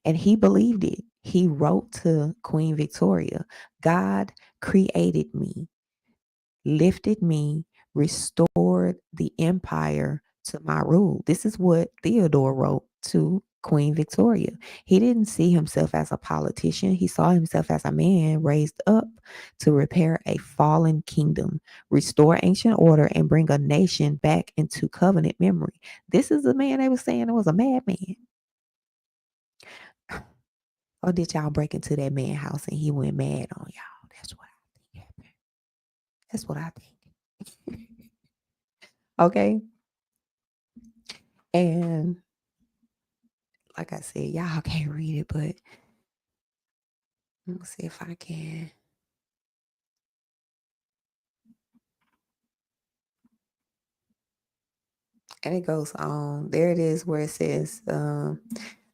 And he believed it. He wrote to Queen Victoria, God created me, lifted me, restored the empire to my rule. This is what Theodore wrote to Queen Victoria. He didn't see himself as a politician. He saw himself as a man raised up to repair a fallen kingdom, restore ancient order, and bring a nation back into covenant memory. This is the man they were saying was a madman. Or did y'all break into that man's house and he went mad on y'all? That's what I think happened. That's what I think. Okay. And like I said, y'all can't read it, but let me see if I can. And it goes on. There it is where it says,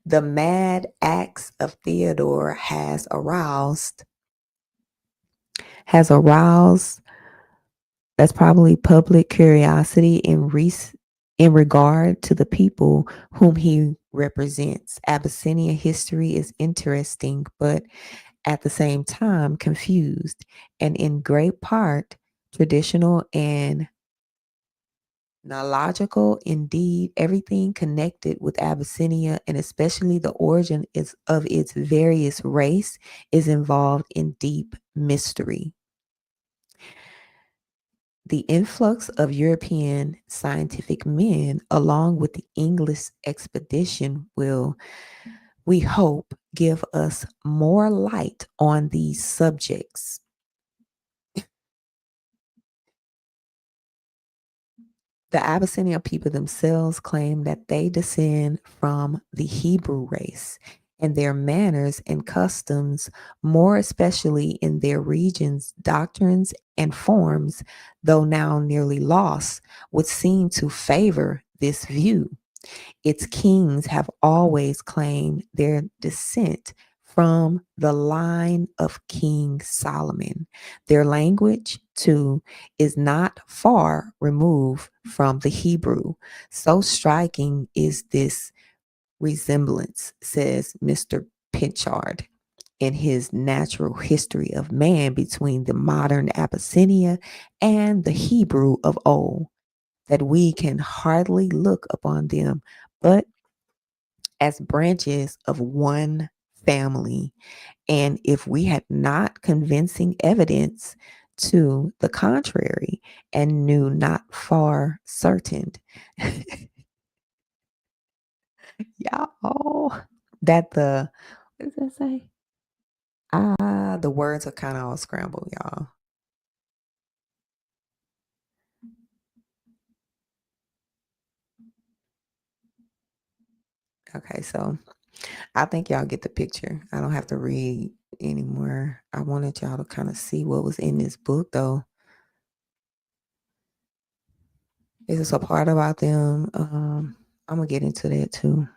the mad acts of Theodore has aroused. That's probably public curiosity in regard to the people whom he represents. Abyssinian history is interesting, but at the same time confused, and in great part traditional and Now, logical, indeed, everything connected with Abyssinia and especially the origin of its various race is involved in deep mystery. The influx of European scientific men, along with the English expedition, will, we hope, give us more light on these subjects. The Abyssinian people themselves claim that they descend from the Hebrew race, and their manners and customs, more especially in their regions, doctrines and forms, though now nearly lost, would seem to favor this view. Its kings have always claimed their descent from the line of King Solomon. Their language, too, is not far removed from the Hebrew. So striking is this resemblance, says Mr. Pinchard in his Natural History of Man, between the modern Abyssinia and the Hebrew of old, that we can hardly look upon them but as branches of one family. And if we had not convincing evidence to the contrary and knew not far certain, y'all, that what does that say? The words are kind of all scrambled, y'all. Okay, so I think y'all get the picture. I don't have to read anymore. I wanted y'all to kind of see what was in this book, though. This is a part about them. I'm gonna get into that too,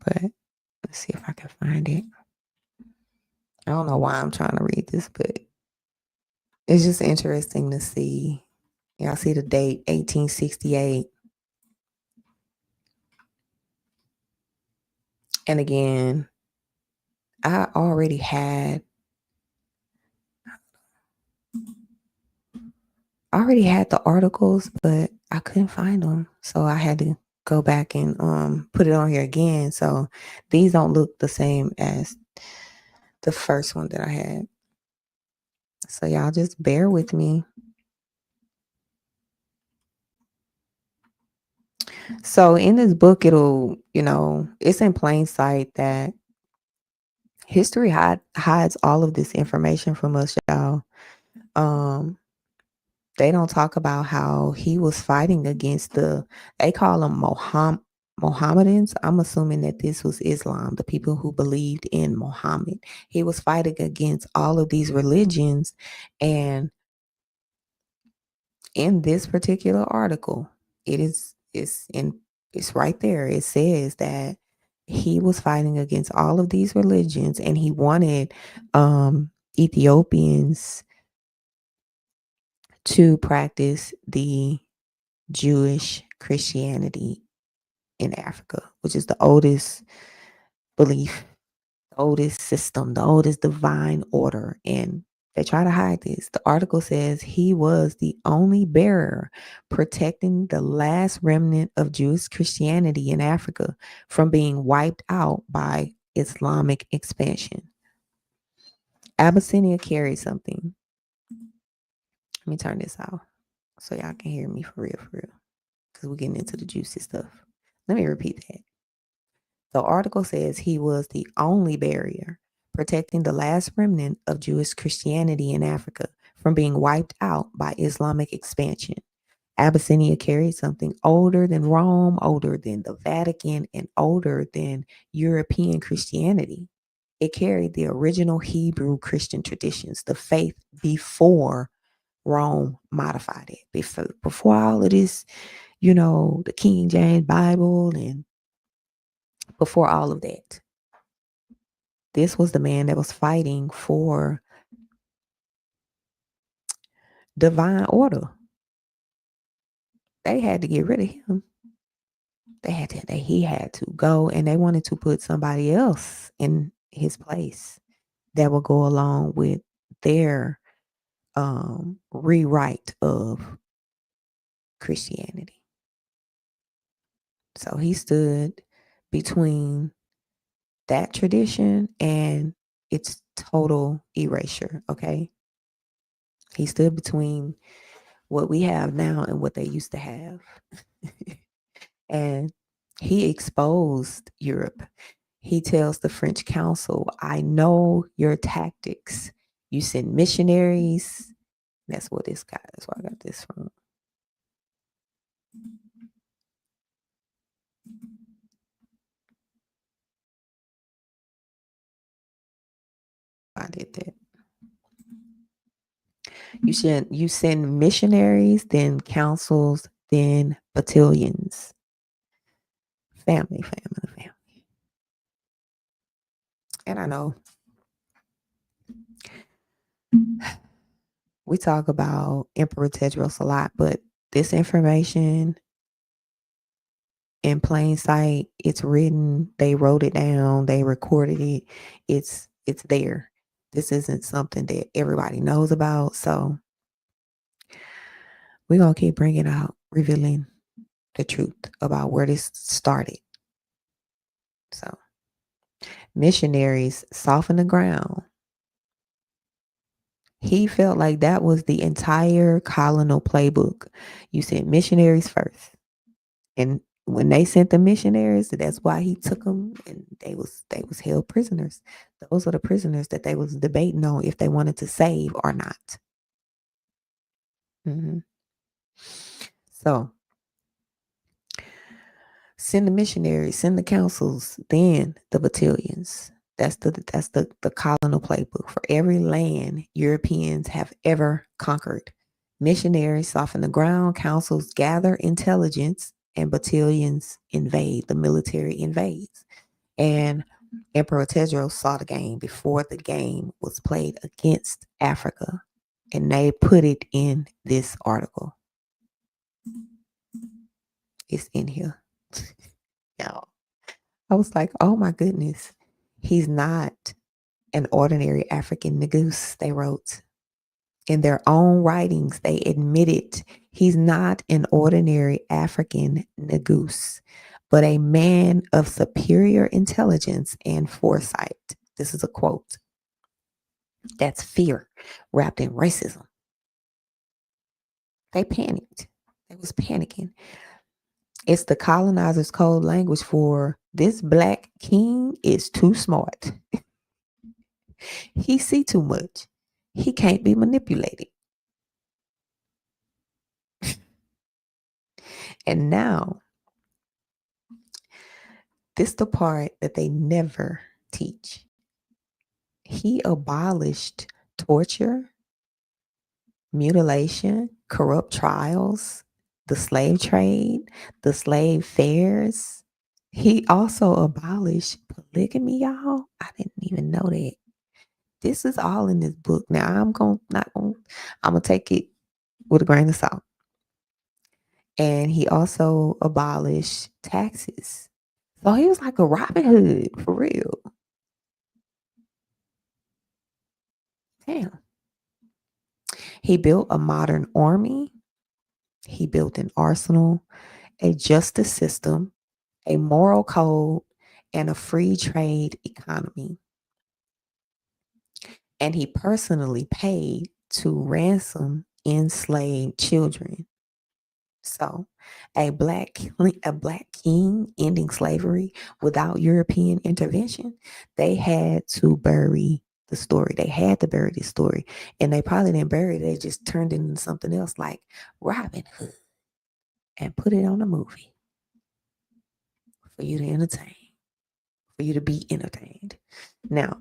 but let's see if I can find it. I don't know why I'm trying to read this, but it's just interesting to see. Y'all see the date, 1868. And again, I already had the articles, but I couldn't find them. So I had to go back and put it on here again. So these don't look the same as the first one that I had. So y'all just bear with me. So in this book, it'll, it's in plain sight that history hides all of this information from us, y'all. They don't talk about how he was fighting against they call them Mohammedans. I'm assuming that this was Islam, the people who believed in Muhammad. He was fighting against all of these religions. And in this particular article, it's right there. It says that he was fighting against all of these religions, and he wanted Ethiopians to practice the Jewish Christianity in Africa, which is the oldest belief, the oldest system, the oldest divine order. And they try to hide this. The article says he was the only bearer protecting the last remnant of Jewish Christianity in Africa from being wiped out by Islamic expansion. Abyssinia carried something. Let me turn this off so y'all can hear me for real, because we're getting into the juicy stuff. Let me repeat that. The article says he was the only barrier protecting the last remnant of Jewish Christianity in Africa from being wiped out by Islamic expansion. Abyssinia carried something older than Rome, older than the Vatican, and older than European Christianity. It carried the original Hebrew Christian traditions, the faith before Rome modified it. Before all of this, the King James Bible, and before all of that. This was the man that was fighting for divine order. They had to get rid of him. He had to go, and they wanted to put somebody else in his place that would go along with their rewrite of Christianity. So he stood between that tradition and its total erasure, okay? He stood between what we have now and what they used to have. And he exposed Europe. He tells the French council, I know your tactics. You send missionaries. That's what this guy, that's where I got this from. I did that. You send missionaries, then councils, then battalions. Family. And I know we talk about Emperor Tedros a lot, but this information in plain sight, it's written, they wrote it down, they recorded it. It's there. This isn't something that everybody knows about. So we're going to keep bringing out, revealing the truth about where this started. So missionaries soften the ground. He felt like that was the entire colonial playbook. You sent missionaries first. And when they sent the missionaries, that's why he took them, and they was held prisoners. Those are the prisoners that they was debating on if they wanted to save or not. Mm-hmm. So send the missionaries, send the councils, then the battalions. That's the colonial playbook for every land Europeans have ever conquered. Missionaries soften the ground, councils gather intelligence, and battalions invade. The military invades. And Emperor Tedros saw the game before the game was played against Africa. And they put it in this article. It's in here. Y'all. I was like, oh my goodness. He's not an ordinary African negus, they wrote. In their own writings, they admitted he's not an ordinary African negus, but a man of superior intelligence and foresight. This is a quote. That's fear wrapped in racism. They panicked. They was panicking. It's the colonizers' code language for this black king is too smart. He see too much. He can't be manipulated. And now, this the part that they never teach. He abolished torture, mutilation, corrupt trials, the slave trade, the slave fairs. He also abolished polygamy, y'all. I didn't even know that. This is all in this book. Now I'm gonna take it with a grain of salt. And he also abolished taxes. So he was like a Robin Hood for real. Damn. He built a modern army. He built an arsenal, a justice system, a moral code, and a free trade economy. And he personally paid to ransom enslaved children. So a black king ending slavery without European intervention, they had to bury the story. They had to bury this story. And they probably didn't bury it. They just turned it into something else like Robin Hood and put it on a movie for you to entertain, for you to be entertained. Now,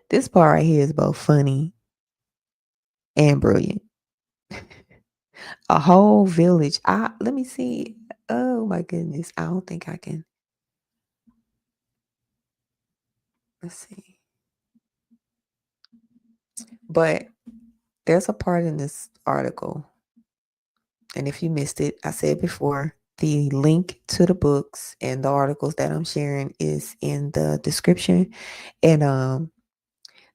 this part right here is both funny and brilliant. A whole village. Let me see. Oh my goodness. I don't think I can. Let's see. But there's a part in this article, and if you missed it, I said before, the link to the books and the articles that I'm sharing is in the description. And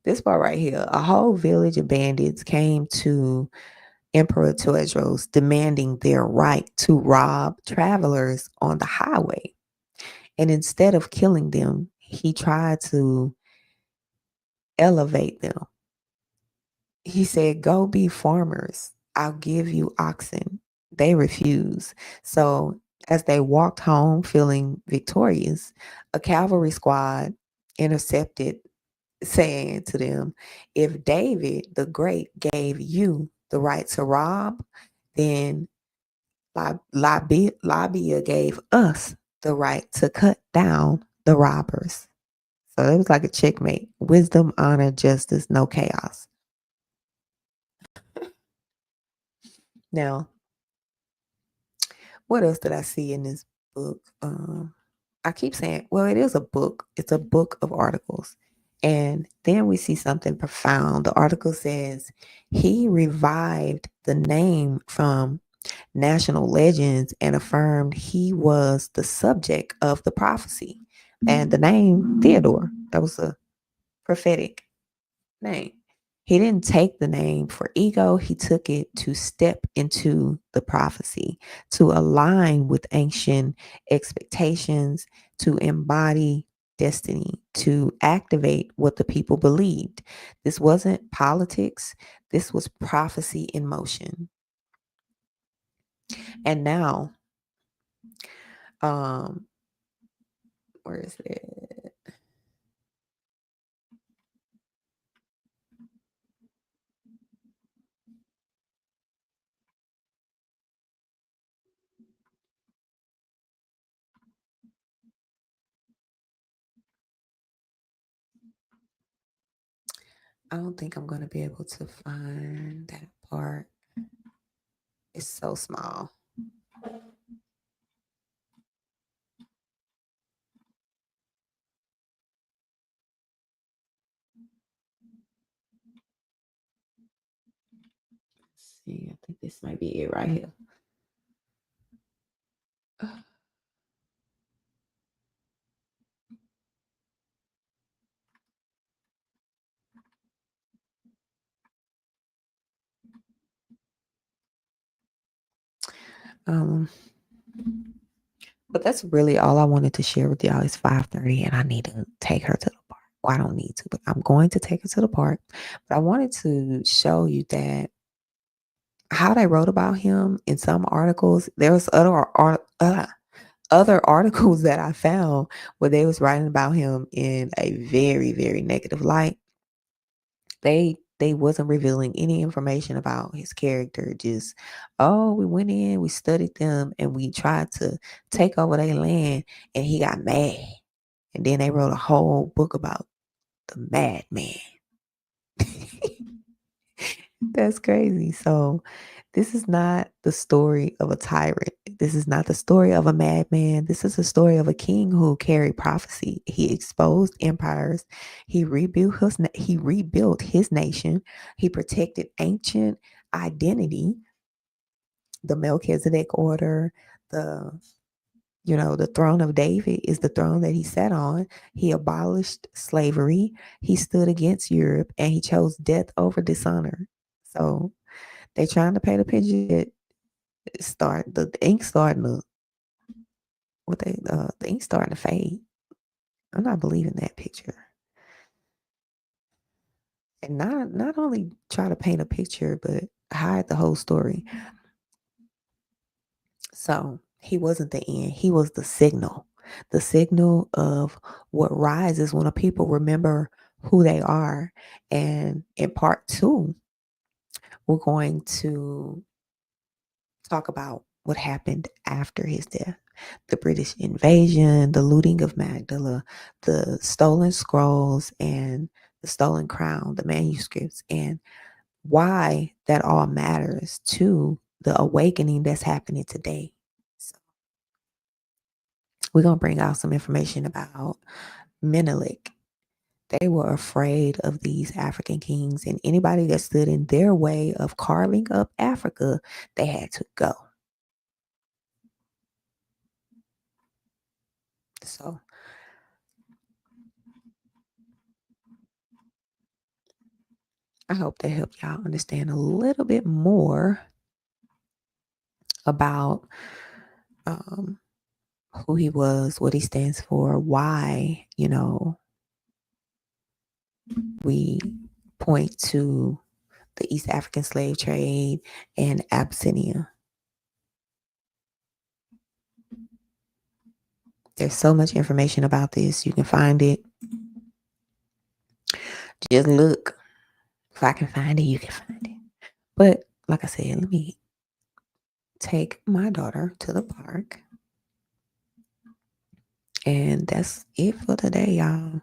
this part right here, a whole village of bandits came to Emperor Tewodros, demanding their right to rob travelers on the highway. And instead of killing them, he tried to elevate them. He said, "Go be farmers. I'll give you oxen." They refused. So, as they walked home feeling victorious, a cavalry squad intercepted, saying to them, "If David the Great gave you the right to rob, then Labia gave us the right to cut down the robbers." So it was like a checkmate. Wisdom, honor, justice, no chaos. Now, what else did I see in this book? I keep saying, well, it is a book. It's a book of articles. And then we see something profound. The article says he revived the name from national legends and affirmed he was the subject of the prophecy. And the name Theodore, that was a prophetic name. He didn't take the name for ego, he took it to step into the prophecy, to align with ancient expectations, to embody destiny, to activate what the people believed. This wasn't politics, this was prophecy in motion. And now, um, where is it? I don't think I'm going to be able to find that part. It's so small. Let's see, I think this might be it right here. Um, but that's really all I wanted to share with y'all. It's 5:30 and I need to take her to the park. Well, I don't need to, but I'm going to take her to the park. But I wanted to show you that how they wrote about him in some articles. There was other articles that I found where they was writing about him in a very, very negative light. They wasn't revealing any information about his character. Just, oh, we went in, we studied them, and we tried to take over their land, and he got mad. And then they wrote a whole book about the madman. That's crazy. So this is not the story of a tyrant. This is not the story of a madman. This is the story of a king who carried prophecy. He exposed empires. He rebuilt his nation. He protected ancient identity, the Melchizedek order, the the throne of David is the throne that he sat on. He abolished slavery. He stood against Europe and he chose death over dishonor. So they trying to paint a picture that the ink starting to the ink starting to fade. I'm not believing that picture. And not only try to paint a picture, but hide the whole story. So he wasn't the end. He was the signal of what rises when a people remember who they are. And in part 2, we're going to talk about what happened after his death. The British invasion, the looting of Magdala, the stolen scrolls and the stolen crown, the manuscripts, and why that all matters to the awakening that's happening today. So we're going to bring out some information about Menelik. They were afraid of these African kings, and anybody that stood in their way of carving up Africa, they had to go. So I hope that helped y'all understand a little bit more about um, who he was, what he stands for, why, we point to the East African slave trade and Abyssinia. There's so much information about this. You can find it. Just look. If I can find it, you can find it. But like I said, let me take my daughter to the park. And that's it for today, y'all.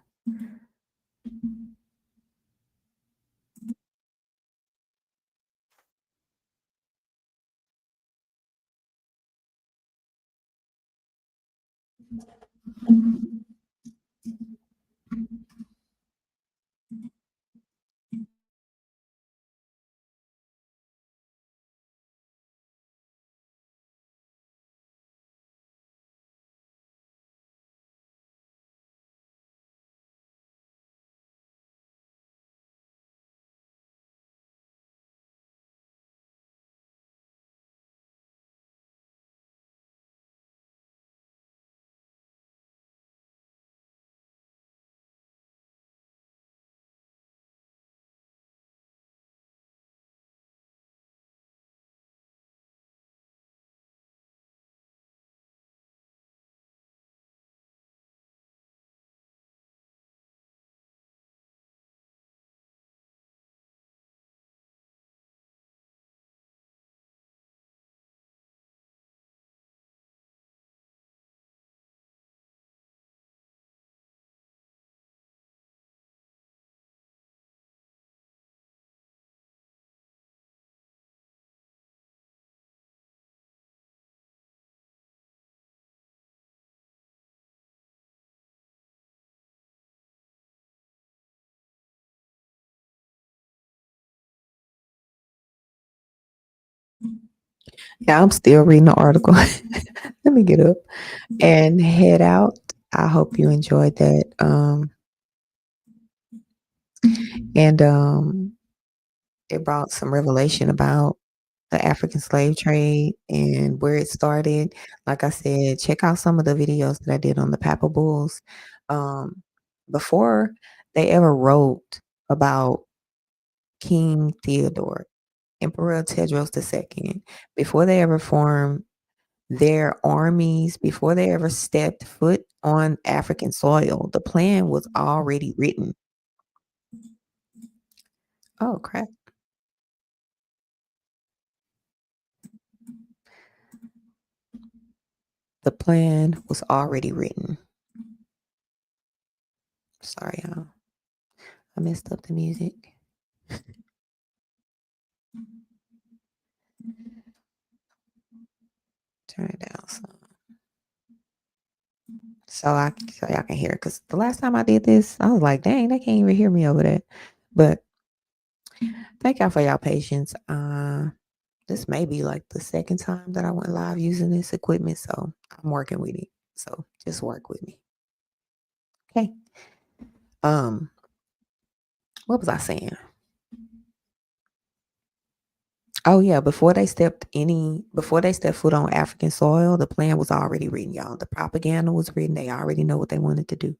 Yeah, I'm still reading the article. Let me get up and head out. I hope you enjoyed that. And it brought some revelation about the African slave trade and where it started. Like I said, check out some of the videos that I did on the Papal Bulls. Um, before they ever wrote about King Theodore, Emperor Tedros II, before they ever formed their armies, before they ever stepped foot on African soil, the plan was already written. Oh, crap. The plan was already written. Sorry, y'all. I messed up the music. Turn it down some. So y'all can hear it. Because the last time I did this, I was like, dang, they can't even hear me over that. But thank y'all for y'all patience. This may be like the second time that I went live using this equipment, so I'm working with it. So just work with me. Okay. What was I saying? Oh yeah, before they stepped foot on African soil, the plan was already written, y'all. The propaganda was written. They already know what they wanted to do.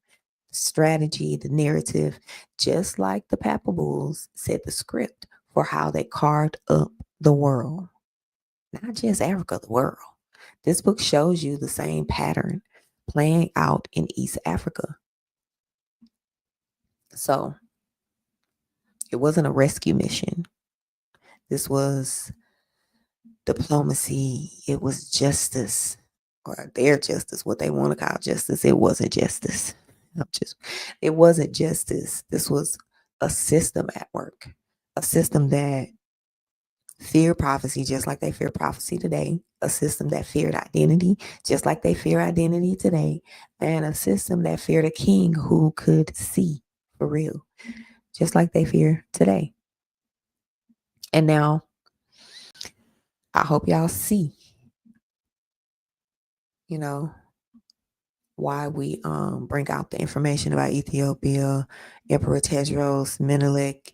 The strategy, the narrative, just like the Papal Bulls set the script for how they carved up the world. Not just Africa, the world. This book shows you the same pattern playing out in East Africa. So it wasn't a rescue mission. This was diplomacy. It was justice, or their justice, what they want to call justice. It wasn't justice. It wasn't justice. This was a system at work, a system that feared prophecy just like they fear prophecy today, a system that feared identity just like they fear identity today, and a system that feared a king who could see for real, just like they fear today. And now I hope y'all see, why we bring out the information about Ethiopia, Emperor Tedros, Menelik,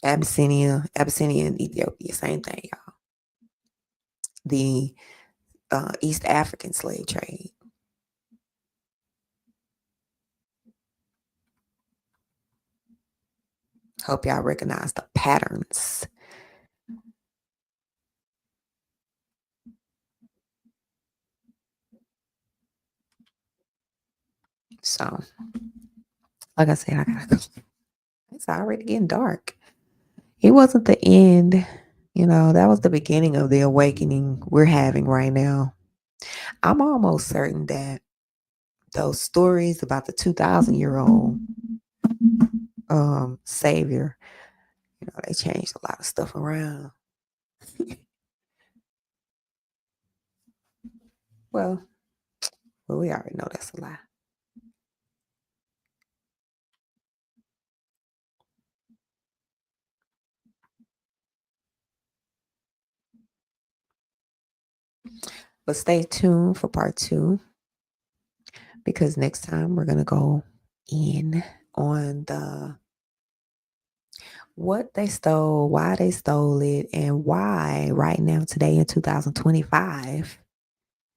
Abyssinia and Ethiopia, same thing, y'all. The East African slave trade. Hope y'all recognize the patterns. So, like I said, I gotta go. It's already getting dark. It wasn't the end. That was the beginning of the awakening we're having right now. I'm almost certain that those stories about the 2,000-year-old savior, they changed a lot of stuff around. Well, we already know that's a lie. But stay tuned for part 2, because next time we're going to go in on what they stole, why they stole it, and why right now, today in 2025,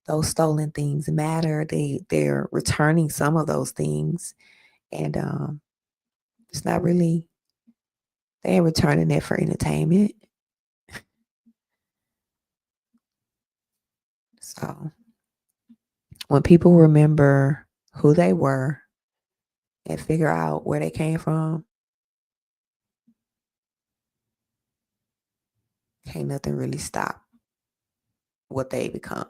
those stolen things matter. They're returning some of those things, and it's not really, they ain't returning it for entertainment. So when people remember who they were and figure out where they came from, can't nothing really stop what they become.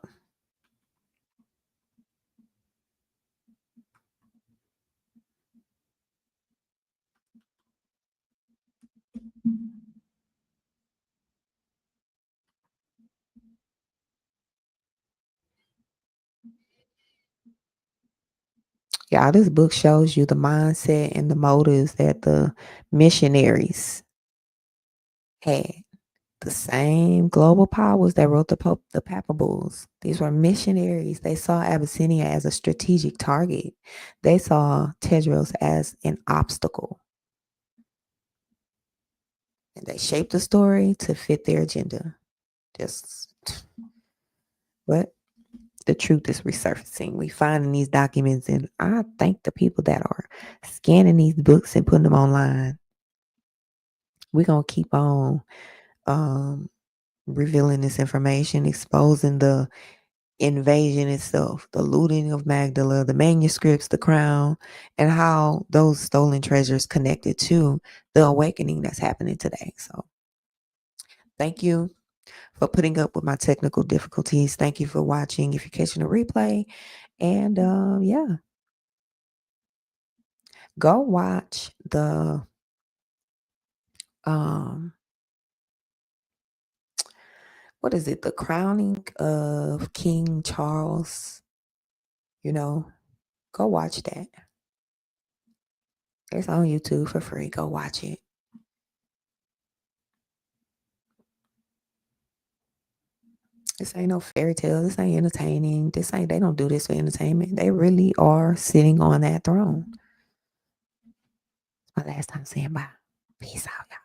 Yeah, this book shows you the mindset and the motives that the missionaries had. The same global powers that wrote the Papal. These were missionaries. They saw Abyssinia as a strategic target. They saw Tedros as an obstacle. And they shaped the story to fit their agenda. But the truth is resurfacing. We finding these documents, and I thank the people that are scanning these books and putting them online. We're going to keep on revealing this information, exposing the invasion itself, the looting of Magdala, the manuscripts, the crown, and how those stolen treasures connected to the awakening that's happening today. So thank you for putting up with my technical difficulties. Thank you for watching if you're catching a replay. And yeah, go watch the what is it? The crowning of King Charles. Go watch that. It's on YouTube for free. Go watch it. This ain't no fairy tale. This ain't entertaining. They don't do this for entertainment. They really are sitting on that throne. My last time saying bye. Peace out, y'all.